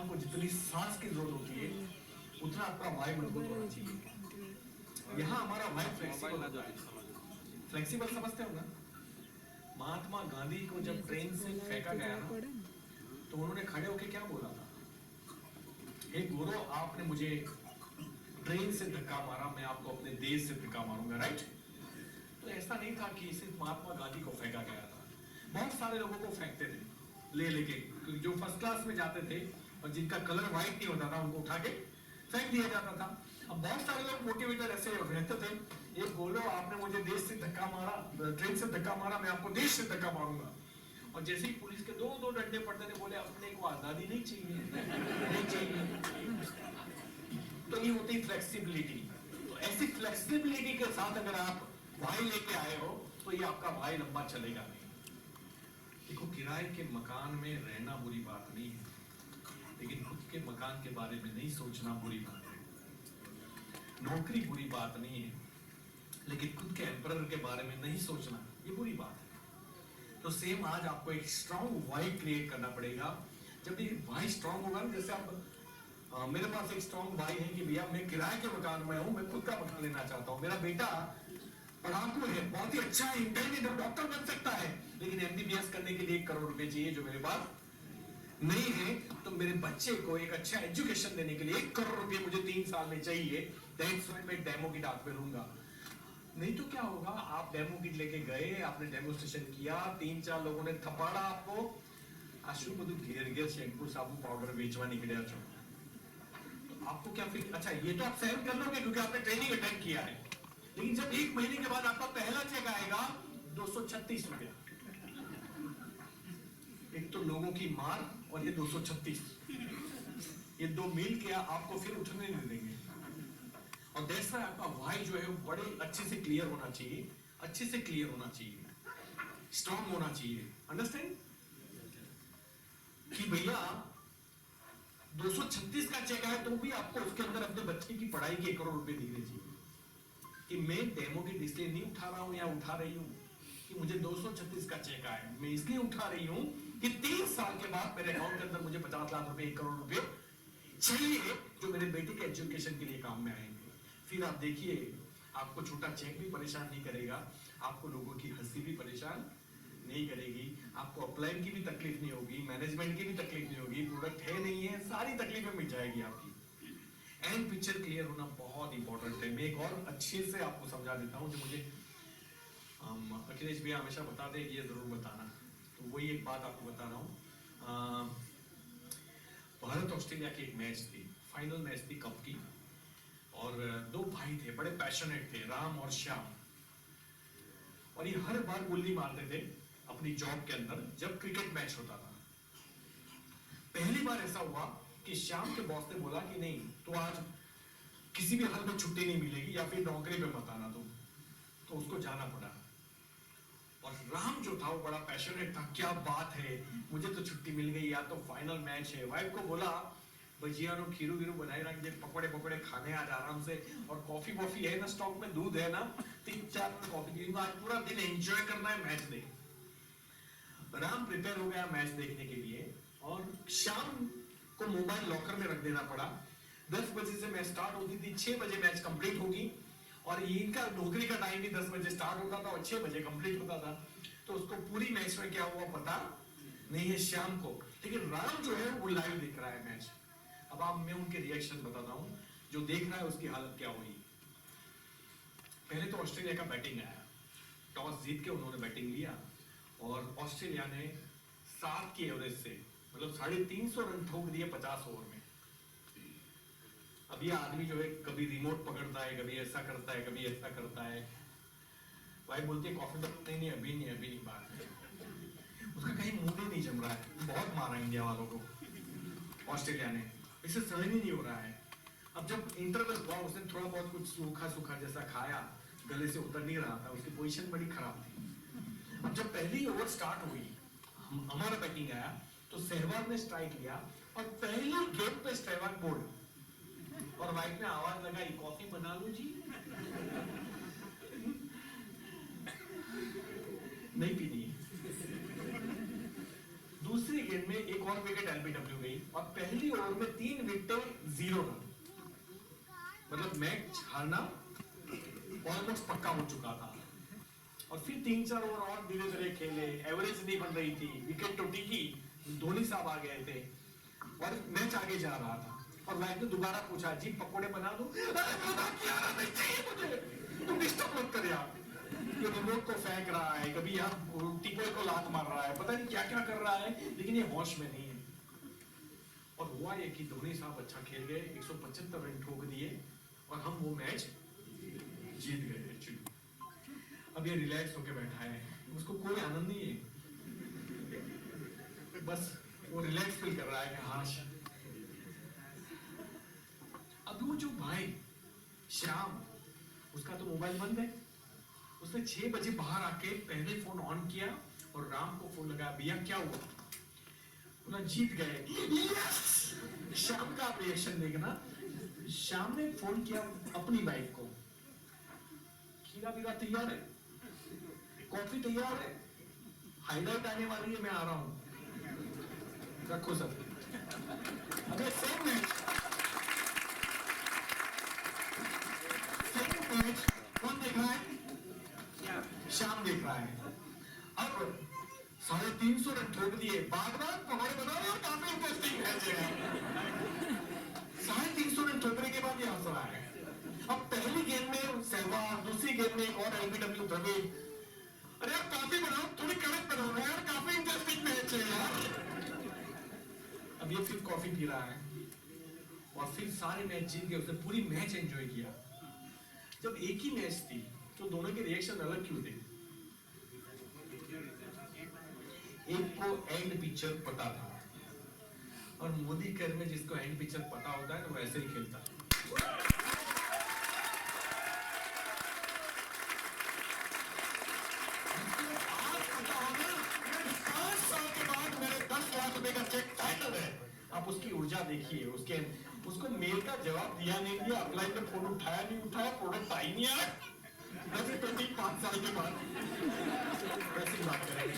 को जितनी सांस की जरूरत होती है, उतना आपका वाई मजबूत होना चाहिए। यहाँ हमारा वाई फ्लेक्सिबल होता है। फ्लेक्सिबल समझते हो ना? महात्मा गांधी को जब ट्रेन से फेंका गया ना, तो उन्होंने खड़े होकर क्या बोला था? हे गोरो, आपने मुझे ट्रेन से धक्का मारा, मैं आपको अपने देश से धक्का मारूंगा, राइट? तो ऐसा नहीं था कि सिर्फ महात्मा गांधी को फेंका गया था, बहुत सारे लोगों को फेंकते थे ले लेके, जो फर्स्ट क्लास में जाते थे और जिनका कलर व्हाइट नहीं होता था उनको उठा के फेंक दिया जाता था। अब बहुत सारे लोग मोटिवेटर ऐसे रहते थे, ये बोलो आपने मुझे देश से धक्का मारा, ट्रेन से धक्का मारा, मैं आपको देश से धक्का मारूंगा। और जैसे ही पुलिस के दो डंडे पड़ते थे, बोले अपने को आजादी नहीं चाहिए, नहीं चाहिए। तो ये होती फ्लेक्सिबिलिटी। तो ऐसी फ्लेक्सिबिलिटी के साथ अगर आप भाई लेके आए हो तो ये आपका भाई लंबा चलेगा नहीं। देखो, किराए के मकान में रहना बुरी बात नहीं है, लेकिन खुद के मकान के बारे में नहीं सोचना बुरी बात है। नौकरी बुरी बात नहीं है, लेकिन खुद के एम्परर के बारे में नहीं सोचना ये बुरी बात है। तो सेम आज आपको एक स्ट्रॉन्ग वाई क्रिएट करना पड़ेगा। जब ये वाई स्ट्रॉन्ग होगा ना, जैसे आप मेरे पास एक स्ट्रॉन्ग वाई है कि भैया मैं किराए के मकान में हूँ, मैं खुद का मकान लेना चाहता हूँ। मेरा बेटा पढ़ाकू है, बहुत ही अच्छा है, इंटेलिजेंट डॉक्टर बन सकता है, लेकिन एमबीबीएस करने के लिए 1 करोड़ रुपए चाहिए जो मेरे पास नहीं है। तो मेरे बच्चे को एक अच्छा एजुकेशन देने के लिए 1 करोड़ रुपए मुझे 3 साल में चाहिए। दैट्स व्हाई मैं डेमो किट आप पे लूंगा। नहीं तो क्या होगा, आप डेमो किट लेके गए, आपने डेमोस्ट्रेशन किया, 3-4 लोगों ने थपाड़ा आपको, आशु बधु घेर शैम्पू साबुन पाउडर बेचवा निकले तो आपको क्या फिर, अच्छा ये तो आप सहन कर लोगे क्योंकि आपने ट्रेनिंग अटेंड किया है, लेकिन जब 1 महीने के बाद आपका पहला चेक आएगा 236 रुपया, एक तो लोगों की मार और ये 236, ये 2 मील के आपको फिर उठने नहीं देंगे। और दैट्स व्हाई आपका वाई जो है वो बड़े अच्छे से क्लियर होना चाहिए, अच्छे से क्लियर होना चाहिए, स्ट्रॉन्ग होना चाहिए। अंडरस्टैंड कि भैया 236 का चेक आया तो भी आपको उसके अंदर अपने बच्चे की पढ़ाई के 1 करोड़ रुपए दिखने चाहिए कि मैं डेमो की इसलिए नहीं उठा रहा हूं या उठा रही हूं कि मुझे 236 का चेक आया, मैं इसलिए उठा रही हूं कि 3 साल के बाद मेरे अकाउंट के अंदर मुझे 50 लाख रुपए 1 करोड़ रुपए चाहिए जो मेरे बेटे के एजुकेशन के लिए काम में आएंगे। फिर आप देखिए, आपको छोटा चेक भी परेशान नहीं करेगा, आपको लोगों की हंसी भी परेशान नहीं करेगी, आपको अपलाइन की भी तकलीफ नहीं होगी, मैनेजमेंट की भी तकलीफ नहीं होगी, प्रोडक्ट है नहीं है, सारी तकलीफें मिट जाएगी आपकी। एंड पिक्चर क्लियर होना बहुत इंपॉर्टेंट है। मैं एक और अच्छे से आपको समझा देता हूँ जो मुझे अखिलेश भैया हमेशा बताते हैं, ये जरूर बताना। तो वही एक बात आपको बता रहा हूँ। भारत ऑस्ट्रेलिया की एक मैच थी, फाइनल मैच थी कप की, और 2 भाई थे, बड़े पैशनेट थे, राम और श्याम, और ये हर बार गुल्ली मारते थे अपनी जॉब के अंदर जब क्रिकेट मैच होता था। पहली बार ऐसा हुआ कि श्याम के बॉस ने बोला कि नहीं, तो आज किसी भी हाल में छुट्टी नहीं मिलेगी या फिर नौकरी पे मत आना तुम, तो उसको जाना पड़ा। और राम जो था वो बड़ा पैशनेट था, क्या बात है, मुझे तो छुट्टी मिल गई, या तो फाइनल मैच है। वाइफ को बोला भजिया नो खीरू वीरू बनाए रख, पकौड़े पकौड़े खाने आज आराम से, और कॉफी वॉफी है ना स्टॉक में, दूध है ना, 3-4 कॉफी पीऊंगा, आज पूरा दिन एंजॉय करना है मैच देख। राम प्रिपेयर हो गया मैच देखने के लिए, और शाम को मोबाइल लॉकर में रख देना पड़ा। 10 बजे से मैच स्टार्ट होती थी, 6 बजे मैच कंप्लीट होगी, और इनका नौकरी का टाइम भी 10 बजे स्टार्ट होता था और 6 बजे कंप्लीट होता था। तो उसको पूरी मैच में क्या हुआ पता नहीं है शाम को, लेकिन राम जो है वो लाइव देख रहा है मैच। अब आप मैं उनके रिएक्शन बताता हूं, जो देख रहा है उसकी हालत क्या हुई। पहले तो ऑस्ट्रेलिया का बैटिंग आया, टॉस जीत के उन्होंने बैटिंग लिया, और ऑस्ट्रेलिया ने 7 की एवरेज से मतलब 350 रन ठोक दिए 50 ओवर में। अब ये आदमी जो है कभी रिमोट पकड़ता है, कभी ऐसा करता है, कभी ऐसा करता है। भाई बोलती है कॉफी तो नहीं, अभी नहीं बात है, उसका कहीं मूड ही नहीं जम रहा है, बहुत मारा इंडिया वालों को ऑस्ट्रेलिया ने, इसे सहन ही नहीं हो रहा है। अब जब इंटरवल हुआ उसने थोड़ा बहुत कुछ सूखा जैसा खाया, गले से उतर नहीं रहा था, उसकी पोजीशन बड़ी खराब थी। अब जब पहली ओवर स्टार्ट हुई, हमारा बैटिंग आया, तो सहवाग ने स्ट्राइक लिया, और पहली गेंद पे सहवाग बोल्ड, और वाइफ ने आवाज लगाई कॉफी बना लूं जी। नहीं पीनी। दूसरी गेंद में एक और विकेट एलबीडब्ल्यू गई, और पहली ओवर में 3 विकेटें 0 रन, मतलब मैच हारना ऑलमोस्ट पक्का हो चुका था। और फिर 3-4 ओवर और धीरे धीरे खेले, एवरेज नहीं बन रही थी, विकेट तो टिकी, धोनी साहब आ गए थे और मैच आगे जा रहा था। और वाइफ ने दोबारा पूछा, जी पकोड़े बना दूं? अरे बना क्या रहा, नहीं चाहिए मुझे, तुम डिस्टर्ब मत कर यार। ये रिमोट को फेंक रहा है, कभी यहाँ टीपोय को लात मार रहा है, पता नहीं क्या क्या कर रहा है, लेकिन ये होश में नहीं है। और हुआ ये कि धोनी साहब अच्छा खेल गए, 175 रन ठोक दिए और हम वो मैच जीत गए एक्चुअली। अब ये रिलैक्स होके बैठा है, उसको कोई आनंद नहीं है, बस वो रिलैक्स फील कर रहा है कि हाँ। अब वो जो भाई श्याम, उसका तो मोबाइल बंद है, उसने 6 बजे बाहर आके पहले फोन ऑन किया और राम को फोन लगाया, भैया क्या हुआ? बोला जीत गए। यस! श्याम का रिएक्शन देखना। श्याम ने फोन किया अपनी वाइफ को, खीरा बीरा तैयार है, कॉफी तैयार है, हाईलाइट आने वाली है, मैं आ रहा हूं, रखो सब। अबे सेम मैच कौन देख रहा है? श्याम देख रहा है। अब 350 रन ठोक दिए, बार बार पकड़े बनाओ और काफी इंटरेस्टिंग मैच है। 350 रन ठोकने के बाद ये हंस रहा है। अब पहली गेम में सहवाग, दूसरी गेम में एक और एलबीडब्ल्यू द्रविड़, अरे यार काफी बनाओ, थोड़ी कड़क बनाओ यार, काफी इंटरेस्टिंग मैच है यार। अब ये फिर कॉफी पी रहा है और फिर सारे मैच जीत गए, उसने पूरी मैच एंजॉय किया। जब एक ही मैच थी तो दोनों के रिएक्शन अलग क्यों थे? एक को एंड पिक्चर पता था और मोदी कर में जिसको एंड पिक्चर पता होता है तो वो ऐसे ही खेलता है। आप उसकी ऊर्जा देखिए, उसको मेल का जवाब दिया नहीं दिया, अपलाइन में फोन उठाया नहीं उठाया, प्रोडक्ट आई नहीं आया, वैसे 5 साल के बाद वैसी बात करेंगे।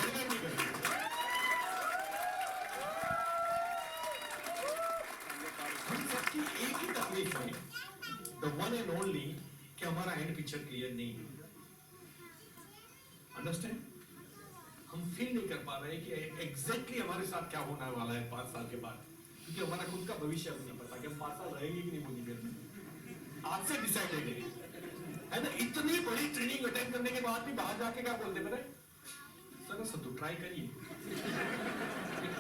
हम सबकी एक ही तकलीफ है, द वन एंड ओनली, कि हमारा एंड पिक्चर क्लियर नहीं है। अंडरस्टैंड? हम फील नहीं कर पा रहे कि एग्जैक्टली हमारे साथ क्या होने वाला है 5 साल के बाद, क्योंकि हमारा खुद का भविष्य अब नहीं पता कि हम 5 साल रहेंगे कि नहीं मोदी घर में। आज से डिसाइडेड है ना। इतनी बड़ी ट्रेनिंग अटेंड करने के बाद भी बाहर जाके क्या बोलते पता है? सर सर तो ट्राई करिए।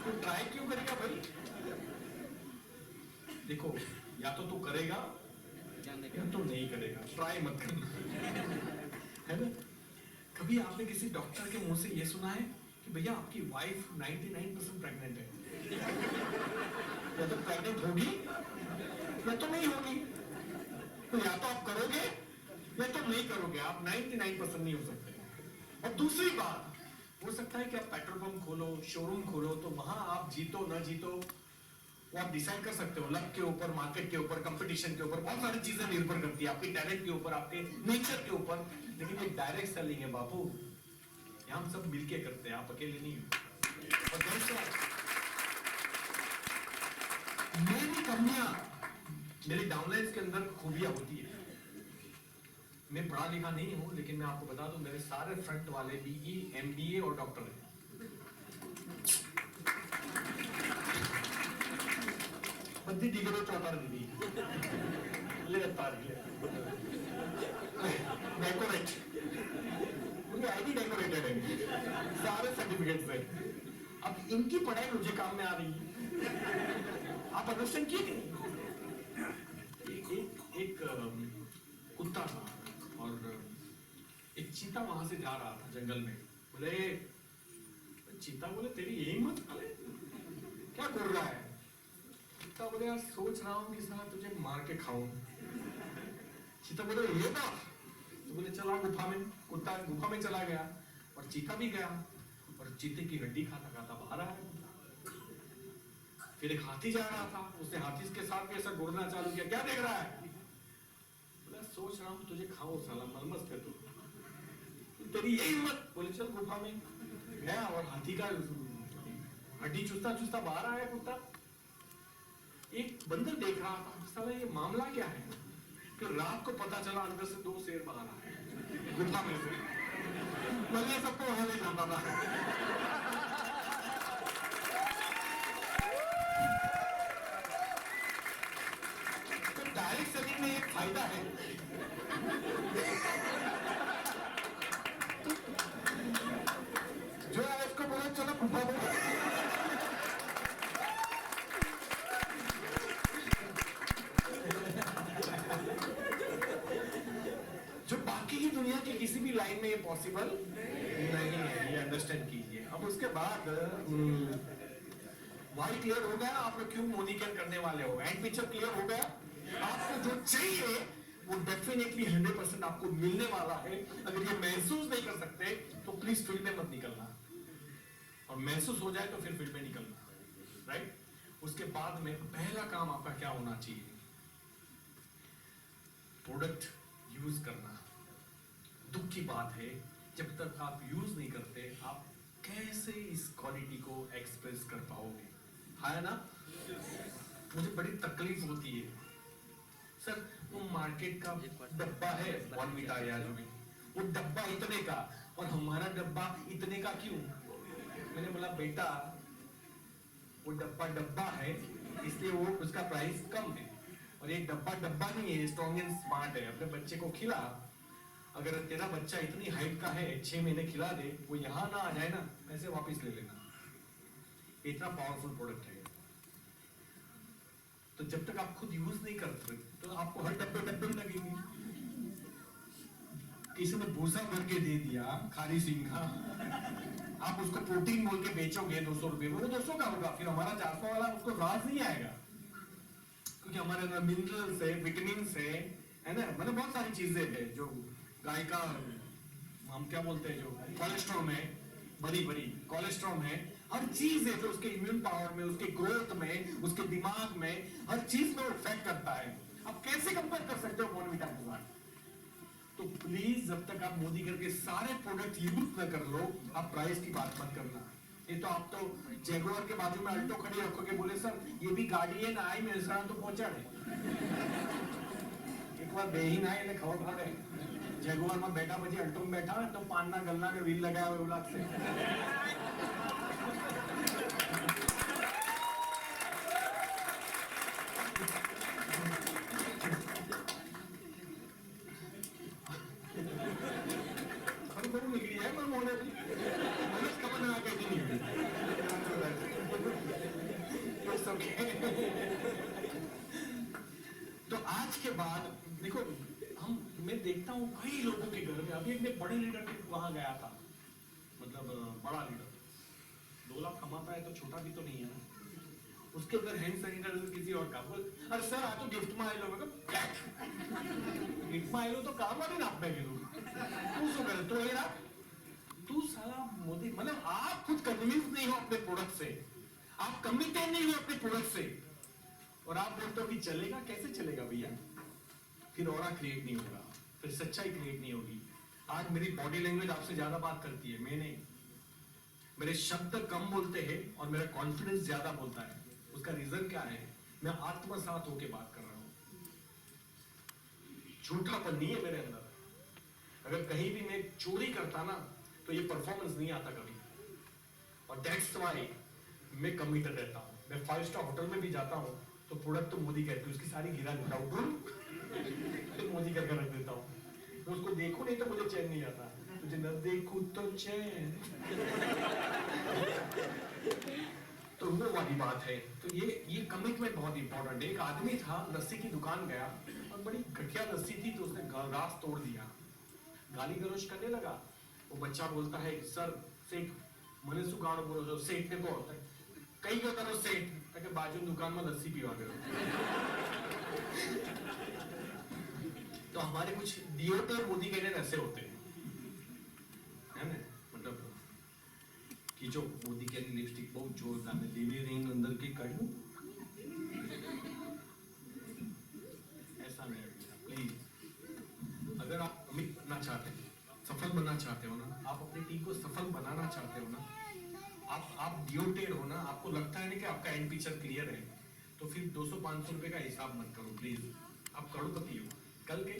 तो ट्राई क्यों करेगा भाई? देखो, या तो तू करेगा या तो नहीं करेगा, ट्राई मत करना, है ना। कभी आपने किसी डॉक्टर के मुंह से ये सुना है कि भैया आपकी वाइफ 99% प्रेग्नेंट है, या तो प्रेग्नेंट होगी या तो नहीं होगी, तो या तो आप करोगे या तो नहीं करोगे, आप 99% नहीं हो सकते। और दूसरी बात, हो सकता है कि आप पेट्रोल पंप खोलो, शोरूम खोलो, तो वहां आप जीतो ना जीतो वो आप डिसाइड कर सकते हो, लक के ऊपर, मार्केट के ऊपर, कंपटीशन के ऊपर, बहुत सारी चीजें निर्भर करती है, आपके टैलेंट के ऊपर, आपके नेचर के ऊपर। लेकिन ये डायरेक्ट सेलिंग है बापू, यहाँ हम सब मिलके करते हैं, आप अकेले नहीं हो। और मेरी कमियां, मेरी डाउनलाइंस के अंदर खूबियां होती है। मैं पढ़ा लिखा नहीं हूं, लेकिन मैं आपको बता दूं मेरे सारे फ्रंट वाले बीई, एमबीए और डॉक्टर हैं। बद्दी डिग्री चौथार दीदी ले डेकोरेट, उनकी आईडी डेकोरेटेड है, सारे सर्टिफिकेट्स हैं। अब इनकी पढ़ाई मुझे काम में आ रही है, आप अंडरस्टैंड किए? एक कुत्ता था और एक चीता वहां से जा रहा था जंगल में। बोले चीता बोले तेरी यही मत खा, क्या कर रहा है? चीता बोले यार सोच रहा हूँ कि साला तुझे मार के खाऊं। चीता बोले ये बात, तो बोले चला गुफा में। कुत्ता गुफा में चला गया और चीता भी गया और चीते की हड्डी खाता खाता बाहर आया। फिर एक हाथी जा रहा था, उसने हाथी के साथ भी ऐसा घूरना चालू किया, क्या देख रहा है? बोला सोच रहा हूँ तुझे खाऊं साला, मलमस कर तू, तेरी यही हिम्मत। बोले चल गुफा में गया और हाथी का हड्डी चुसता चुसता बाहर आया कुत्ता। एक बंदर देख रहा था, साला ये मामला क्या है? फिर रात को पता चला अंदर से 2 शेर बाहर आए गुफा में से। मैं सबको वहां ले जाता था। तो डायरेक्ट सेलिंग में एक फायदा है, जो है उसको बोलो चलो फूफा बोलो। जो बाकी की दुनिया की किसी भी लाइन में ये पॉसिबल नहीं है, ये अंडरस्टैंड कीजिए। अब उसके बाद वाई क्लियर हो गया, आप लोग क्यों मोदी केयर करने वाले हो, एंड पिक्चर क्लियर हो गया। आपको जो चाहिए वो डेफिनेटली 100% आपको मिलने वाला है। अगर ये महसूस नहीं कर सकते तो प्लीज फील्ड में मत निकलना, और महसूस हो जाए तो फिर फील्ड में निकलना, राइट। उसके बाद में पहला काम आपका क्या होना चाहिए, प्रोडक्ट यूज करना। दुख की बात है, जब तक आप यूज नहीं करते आप कैसे इस क्वालिटी को एक्सप्रेस कर पाओगे, है ना। मुझे बड़ी तकलीफ होती है सर, वो मार्केट का डब्बा है बॉर्नविटा या जो भी, वो डब्बा इतने का और हमारा डब्बा इतने का क्यों। मैंने बोला बेटा वो डब्बा है इसलिए वो उसका प्राइस कम है, और ये डब्बा नहीं है, स्ट्रॉन्ग एंड स्मार्ट है। अपने बच्चे को खिला, अगर तेरा बच्चा इतनी हाइट का है 6 महीने खिला दे, वो यहाँ ना आ जाए ना, पैसे वापस ले लेना। इतना पावरफुल प्रोडक्ट है। तो जब तक आप खुद यूज नहीं करते तो आपको हर डब्बे में लगेंगे। किसी ने भूसा भर के दे दिया खारी सिंह का, आप उसको प्रोटीन बोल के बेचोगे 200 रुपए में, वो 200 का होगा, फिर हमारा 400 वाला उसको राज नहीं आएगा, क्योंकि हमारे अंदर मिनरल्स है, विटामिन है ना, मतलब बहुत सारी चीजें हैं जो गाय का हम क्या बोलते हैं, जो कोलेस्ट्रॉल है, बड़ी कोलेस्ट्रॉल है, हर चीज है जो उसके इम्यून पावर में, उसके ग्रोथ में, उसके दिमाग में, हर चीज में इफेक्ट करता है। आप कैसे कंपेयर कर सकते हो बॉर्नविटा के साथ। तो प्लीज जब तक आप मोदी करके सारे प्रोडक्ट यूज न कर लो, आप प्राइस की बात मत करना। ये तो आप तो जैगुआर के बाजू में अल्टो खड़ी रखोगे, बोले सर ये भी गाड़ी है ना, आई मेरे साथ तो पहुंचा है। एक बार बेहीन आए ने खबर पड़े, जैगुआर में बैठा પછી अल्टो में बैठा तो पानना गलना के व्हील लगाया हुए उलाक से। निकली है मैं मोने कमर लगा के नहीं निकली। तो आज के बाद देखो, मैं देखता हूँ कई लोगों के घर में, अभी एक बड़े लीडर के वहां गया था, मतलब बड़ा लीडर 2 लाख कमाता है तो छोटा भी तो नहीं है ना, उसके अंदर हैंड सैनिटाइजर किसी और का बोल, अरे सर आ तो गिफ्ट में आए लोग, गिफ्ट में आए तो काम वाले ना आप तू शो करे तो ये तू साला मोदी, मतलब आप खुद कन्विंस नहीं हो अपने प्रोडक्ट से, आप कमिटेड नहीं हो अपने प्रोडक्ट से, और आप बोलते हो कि चलेगा, कैसे चलेगा भैया। फिर ऑरा क्रिएट नहीं होगा, फिर सच्चाई क्रिएट नहीं होगी। आज मेरी बॉडी लैंग्वेज आपसे ज्यादा बात करती है, मैं नहीं, मेरे शब्द कम बोलते हैं और मेरा कॉन्फिडेंस ज्यादा बोलता है। उसका रीजन क्या है, मैं आत्मसात होकर बात कर रहा हूं, झूठापन नहीं है मेरे अंदर। अगर कहीं भी मैं चोरी करता ना तो ये परफॉर्मेंस नहीं आता कभी, और दैट्स व्हाई मैं कमिटेड रहता हूं। मैं 5 स्टार होटल में भी जाता हूं तो प्रोडक्ट तो मोदी कहती है, उसकी सारी गिरा देता हूं, फिर मोदी करके रख देता हूं। मैं उसको देखूं नहीं तो मुझे चैन नहीं आता, तुझे न देखूं तो चैन। तो वो वाली बात है। तो ये कमिटमेंट बहुत इंपॉर्टेंट है। एक आदमी था, लस्सी की दुकान गया और बड़ी घटिया लस्सी थी, तो उसने ग्लास तोड़ दिया, गाली गलौज करने लगा। वो बच्चा बोलता है सर सेठ मने शू गाड़ो बोलो છો सेठ ने को कई गयो तारो सेठ કે બાજુ दुकान में लस्सी पीवा गयो। तो हमारे कुछ डिओटर मोदी के ऐसे होते हैं, है ना, मतलब कि जो मोदी के लिपस्टिक बहुत जोरदार है, देवी रिंग अंदर की काढूं, ऐसा नहीं। प्लीज अगर आप अमित बनना चाहते हैं, सफल बनना चाहते हो ना, आप अपनी टीम को सफल बनाना चाहते हो ना, आप डिओटेड हो ना, आपको लगता है ना कि आपका एंड पिक्चर क्लियर है, तो फिर 200-500 रुपए का हिसाब मत करो प्लीज। आप करोड़पति हो कल के,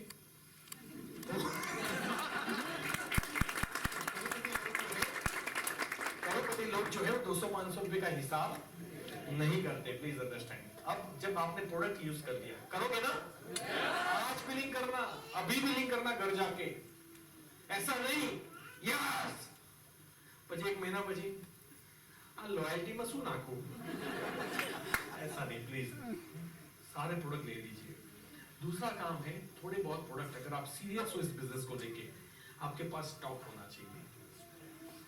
तो हिसाब नहीं करते, प्लीज अंडरस्टैंड। अब जब आपने प्रोडक्ट यूज कर लिया, करोगे ना, आज बिलिंग करना, अभी बिलिंग करना घर जाके, ऐसा नहीं यस પછી એક મહિના પછી આ લોયल्टी શું નાખું, ऐसा नहीं प्लीज, सारे प्रोडक्ट ले लीजिए। दूसरा काम है थोड़े बहुत प्रोडक्ट, अगर आप सीरियस हो इस बिजनेस को लेके, आपके पास स्टॉक होना चाहिए।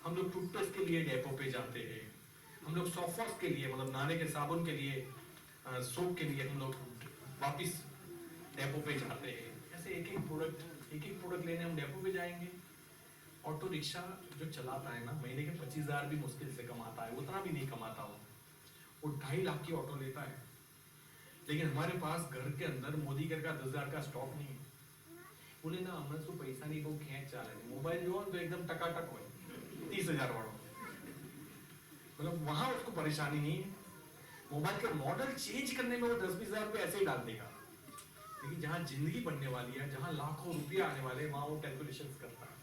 हम लोग टूथपेस्ट के लिए डेपो पे जाते हैं, हम लोग सॉफ्ट वॉश के लिए मतलब नहाने के साबुन के लिए, सोप के लिए हम लोग वापिस डेपो पे जाते हैं। ऐसे एक एक प्रोडक्ट लेने हम डेपो पे जाएंगे। ऑटो रिक्शा जो चलाता है ना, महीने के 25,000 भी मुश्किल से कमाता है, उतना भी नहीं कमाता वो 2.5 लाख की ऑटो लेता है। लेकिन हमारे पास घर के अंदर मोदी घर का 10,000 का स्टॉक नहीं है। बोले ना हमें तो पैसा नहीं, बहुत खेच चाल है, मोबाइल जो तो एकदम टकाटक हो 30,000 वालों, मतलब वहां उसको परेशानी नहीं है। मोबाइल का मॉडल चेंज करने में वो 10-20,000 रुपये ऐसे ही डाल देगा। लेकिन जहां जिंदगी बनने वाली है, जहां लाखों रुपये आने वाले, वहां वो कैलकुलेशन करता है।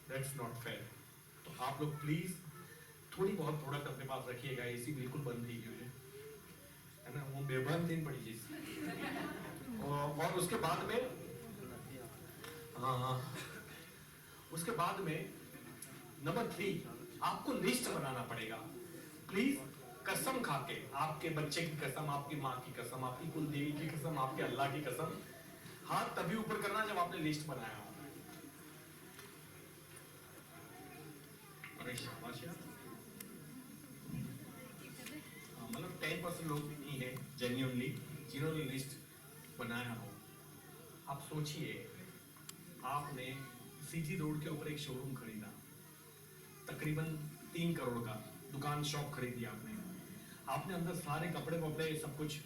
That's not fair. तो आप लोग प्लीज थोड़ी बहुत प्रोडक्ट अपने पास रखिएगा। एसी बिल्कुल बंद कीजिए, है ना, वो बेबन दिन पड़ी चीज। और उसके बाद में उसके बाद में नंबर 3, आपको लिस्ट बनाना पड़ेगा। प्लीज कसम खाके, आपके बच्चे की कसम, आपकी माँ की कसम, आपकी कुल देवी की कसम, आपके अल्लाह की कसम, हाथ तभी ऊपर करना जब आपने लिस्ट बनाया हो। मतलब 10% लोग भी नहीं है जेन्युइनली जिन्होंने लिस्ट बनाया हो। आप सोचिए, आपने सीजी रोड के ऊपर एक शोरूम खरीदा, तकरीबन 3 करोड़ का दुकान शॉप खरीदी आपने अंदर सारे कपड़े वपड़े सब कुछ,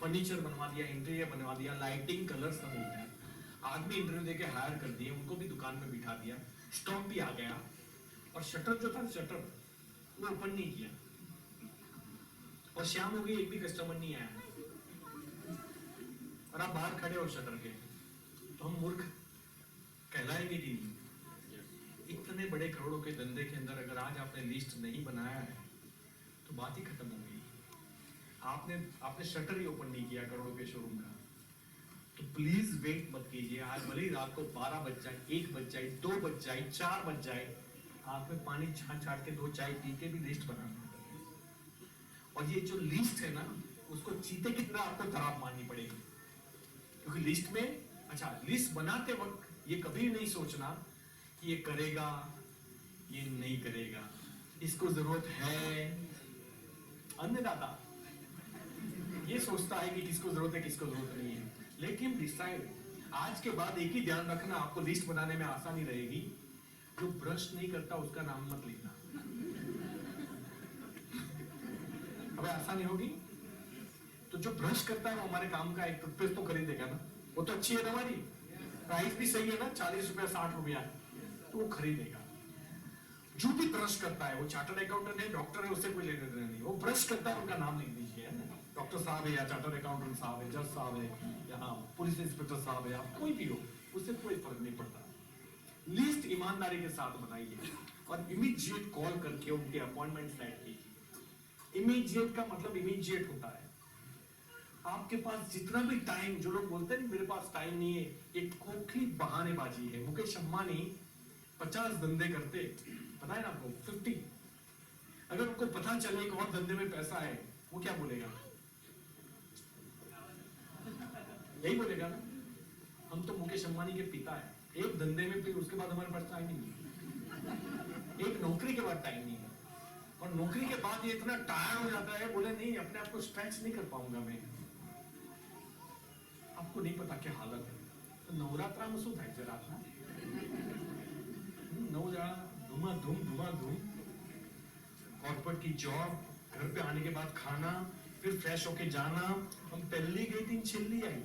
फर्नीचर बनवा दिया, इंटीरियर बनवा दिया, लाइटिंग कलर सब हो गया, आदमी इंटरव्यू देके हायर कर दिए, उनको भी दुकान में बिठा दिया, स्टॉक भी आ गया, और शटर जो था शटर वो ओपन नहीं किया, और शाम हो गई एक भी कस्टमर नहीं आया, और आप बाहर खड़े हो शटर के, तो हम मूर्ख कहलाएंगे कि नहीं? इतने बड़े करोड़ों के धंधे के अंदर अगर आज आपने लिस्ट नहीं बनाया है तो बात ही खत्म हो गई। आपने शटर ही ओपन नहीं किया करोड़ों के शोरूम का। तो प्लीज वेट मत कीजिए। आज भले रात को 12 बज जाए, 1 बज जाए, 2 बज जाए, 4 बज जाए, हाथ में पानी छाट के 2 चाय पी के भी लिस्ट बनाना पड़ेगा। और ये जो लिस्ट है ना, उसको चीते की तरह आपको धराप मारनी पड़ेगी, क्योंकि लिस्ट में, अच्छा, लिस्ट बनाते वक्त ये कभी नहीं सोचना कि ये करेगा, ये नहीं करेगा, इसको जरूरत है। अन्नदाता ये सोचता है कि किसको जरूरत है, किसको जरूरत नहीं है। लेकिन डिसाइड, आज के बाद एक ही ध्यान रखना, आपको लिस्ट बनाने में आसानी रहेगी। जो ब्रश नहीं करता उसका नाम मत लिखना। अब आसानी होगी। तो जो ब्रश करता है वो हमारे काम का एक टूथपेस्ट तो खरीदेगा ना, वो तो अच्छी है ना, हमारी प्राइस भी सही है ना, 40 रुपया 60 रुपया, तो वो खरीदेगा। जो भी ब्रश करता है, वो चार्टर्ड अकाउंटेंट है, डॉक्टर है, उससे कोई लेने देना नहीं। वो ब्रश करता है, उनका नाम लिख दीजिए, है ना, डॉक्टर साहब है या चार्टर्ड अकाउंटेंट साहब है, जज साहब है, या पुलिस इंस्पेक्टर साहब है, आप कोई भी हो, उससे कोई फर्क नहीं पड़ता। लिस्ट ईमानदारी के साथ बनाइए और इमीडिएट कॉल करके उनके अपॉइंटमेंट सेट कीजिए। इमीडिएट का मतलब इमीडिएट होता है। आपके पास जितना भी टाइम, जो लोग बोलते हैं मेरे पास टाइम नहीं है, एक खोखली बहानेबाजी है। मुकेश अंबानी 50 धंधे करते, पता है ना आपको, 50। अगर उनको पता चले एक और धंधे में पैसा है, वो क्या बोलेगा? यही बोलेगा ना, हम तो मुकेश अंबानी के पिता है। एक धंधे में, फिर उसके बाद हमारे पास टाइम नहीं है। एक नौकरी के बाद टाइम नहीं है, और नौकरी के बाद ये इतना टायर्ड हो जाता है, बोले नहीं, अपने आप को स्ट्रेच नहीं कर पाऊंगा मैं। आपको नहीं पता क्या हालत है। तो नवरात्रा में શું થાય છે રાતના? 9 જણા धुआं कॉर्पोरेट की जॉब, घर पे आने के बाद खाना, फिर फ्रेश होके जाना। हम पहली गई थी, छिल्ली आई।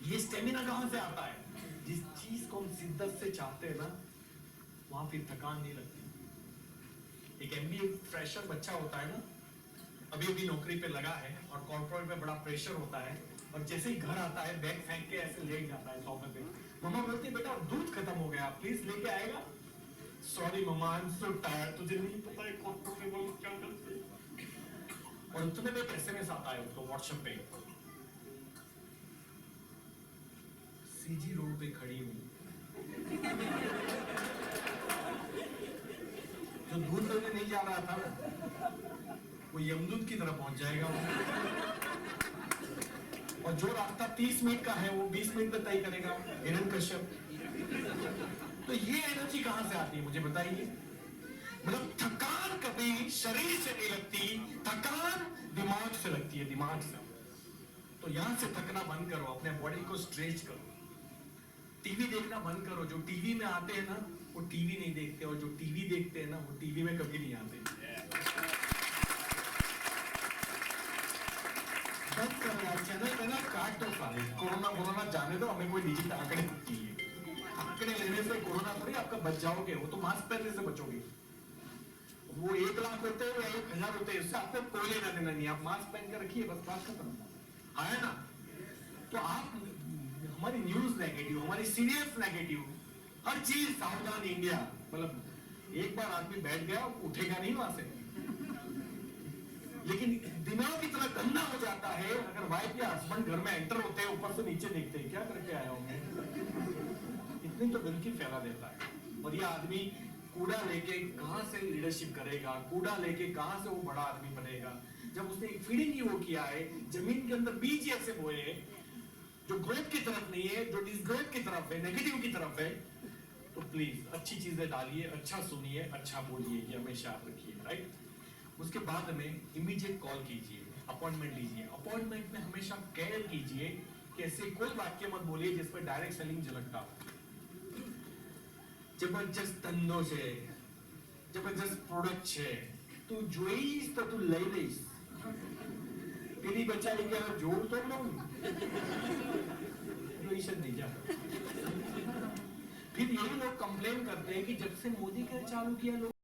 ये स्टेमिना कहां से आता है? जिस चीज को हम शिद्दत से चाहते हैं ना, वहां फिर थकान नहीं लगती। एक एमबीए फ्रेशर बच्चा होता है ना, अभी अभी नौकरी पे लगा है, और कॉर्पोरेट में बड़ा प्रेशर होता है, और जैसे ही घर आता है बैग फेंक के ऐसे लेट जाता है सोफे पे। मम्मा बोलती है बेटा दूध खत्म हो गया, प्लीज लेके आएगा। Sorry mamma, I am so tired, तुझे नहीं पता है कंफर्टेबल क्या करते हैं। और उतने में पैसे में आता है उसको व्हाट्सएप पे, सीजी रोड पे खड़ी हूँ, जो दूध लेने नहीं जा रहा था ना, वो यमदूत की तरफ पहुंच जाएगा। और जो रास्ता 30 मिनट का है वो 20 मिनट में तय करेगा हिरण्यकश्यप। तो ये एनर्जी कहां से आती है मुझे बताइए। मतलब थकान कभी शरीर से नहीं लगती, थकान दिमाग से लगती है, दिमाग से। तो यहां से थकना बंद करो, अपने बॉडी को स्ट्रेच करो। टीवी देखना बंद करो, जो टीवी में आते हैं ना वो टीवी नहीं देखते, और जो टीवी देखते हैं ना वो टीवी में कभी नहीं आते। बंद करो यार, चैनल पे ना काट दो सारे। कोरोना जाने दो, हमें कोई डिजिट आंकड़े चाहिए। आंकड़े लेने से कोरोना थोड़ी आपका बच जाओगे, वो तो मास्क पहनने से बचोगे। वो 1 लाख होते हैं या 1000 होते हैं, इससे आपको कोई लेना देना नहीं। आप मास्क पहन कर रखिए, बस बात खत्म है ना। तो आप हमारी न्यूज नेगेटिव, हमारी सीरियस नेगेटिव, हर चीज सावधान इंडिया। मतलब एक बार आदमी बैठ गया उठेगा नहीं वहां से। लेकिन दिमाग इतना गंदा हो जाता है, अगर वाइफ या हस्बैंड घर में एंटर होते हैं, ऊपर से नीचे देखते हैं क्या करके आए होंगे, इतनी तो गंदगी फैला देता है। और ये आदमी कूड़ा लेके कहां से लीडरशिप करेगा, कूड़ा लेके कहां से वो बड़ा आदमी बनेगा, जब उसने फीडिंग ही वो किया है, जमीन के अंदर बीज ऐसे बोए जो ग्रोथ की तरफ नहीं है, जो डिसग्रोथ की तरफ है, नेगेटिव की तरफ है। तो प्लीज अच्छी चीजें डालिए, अच्छा सुनिए, अच्छा बोलिए, ये हमेशा याद रखिए, राइट। उसके बाद में इमीडिएट कॉल कीजिए, अपॉइंटमेंट लीजिए। अपॉइंटमेंट में हमेशा केयर कीजिए कि ऐसे कोई वाक्य मत बोलिए जिस पर डायरेक्ट सेलिंग झलकता हो। जबरदस्त धंधो છે, जबरदस्त प्रोडक्ट છે, તું જોઈશ તો તું લઈ લઈશ, પેલી બચારી કે જોર તો લઉં, જોઈશ જ नहीं जा। फिर यही लोग कंप्लेन करते हैं कि जब से मोदी का चालू किया लोग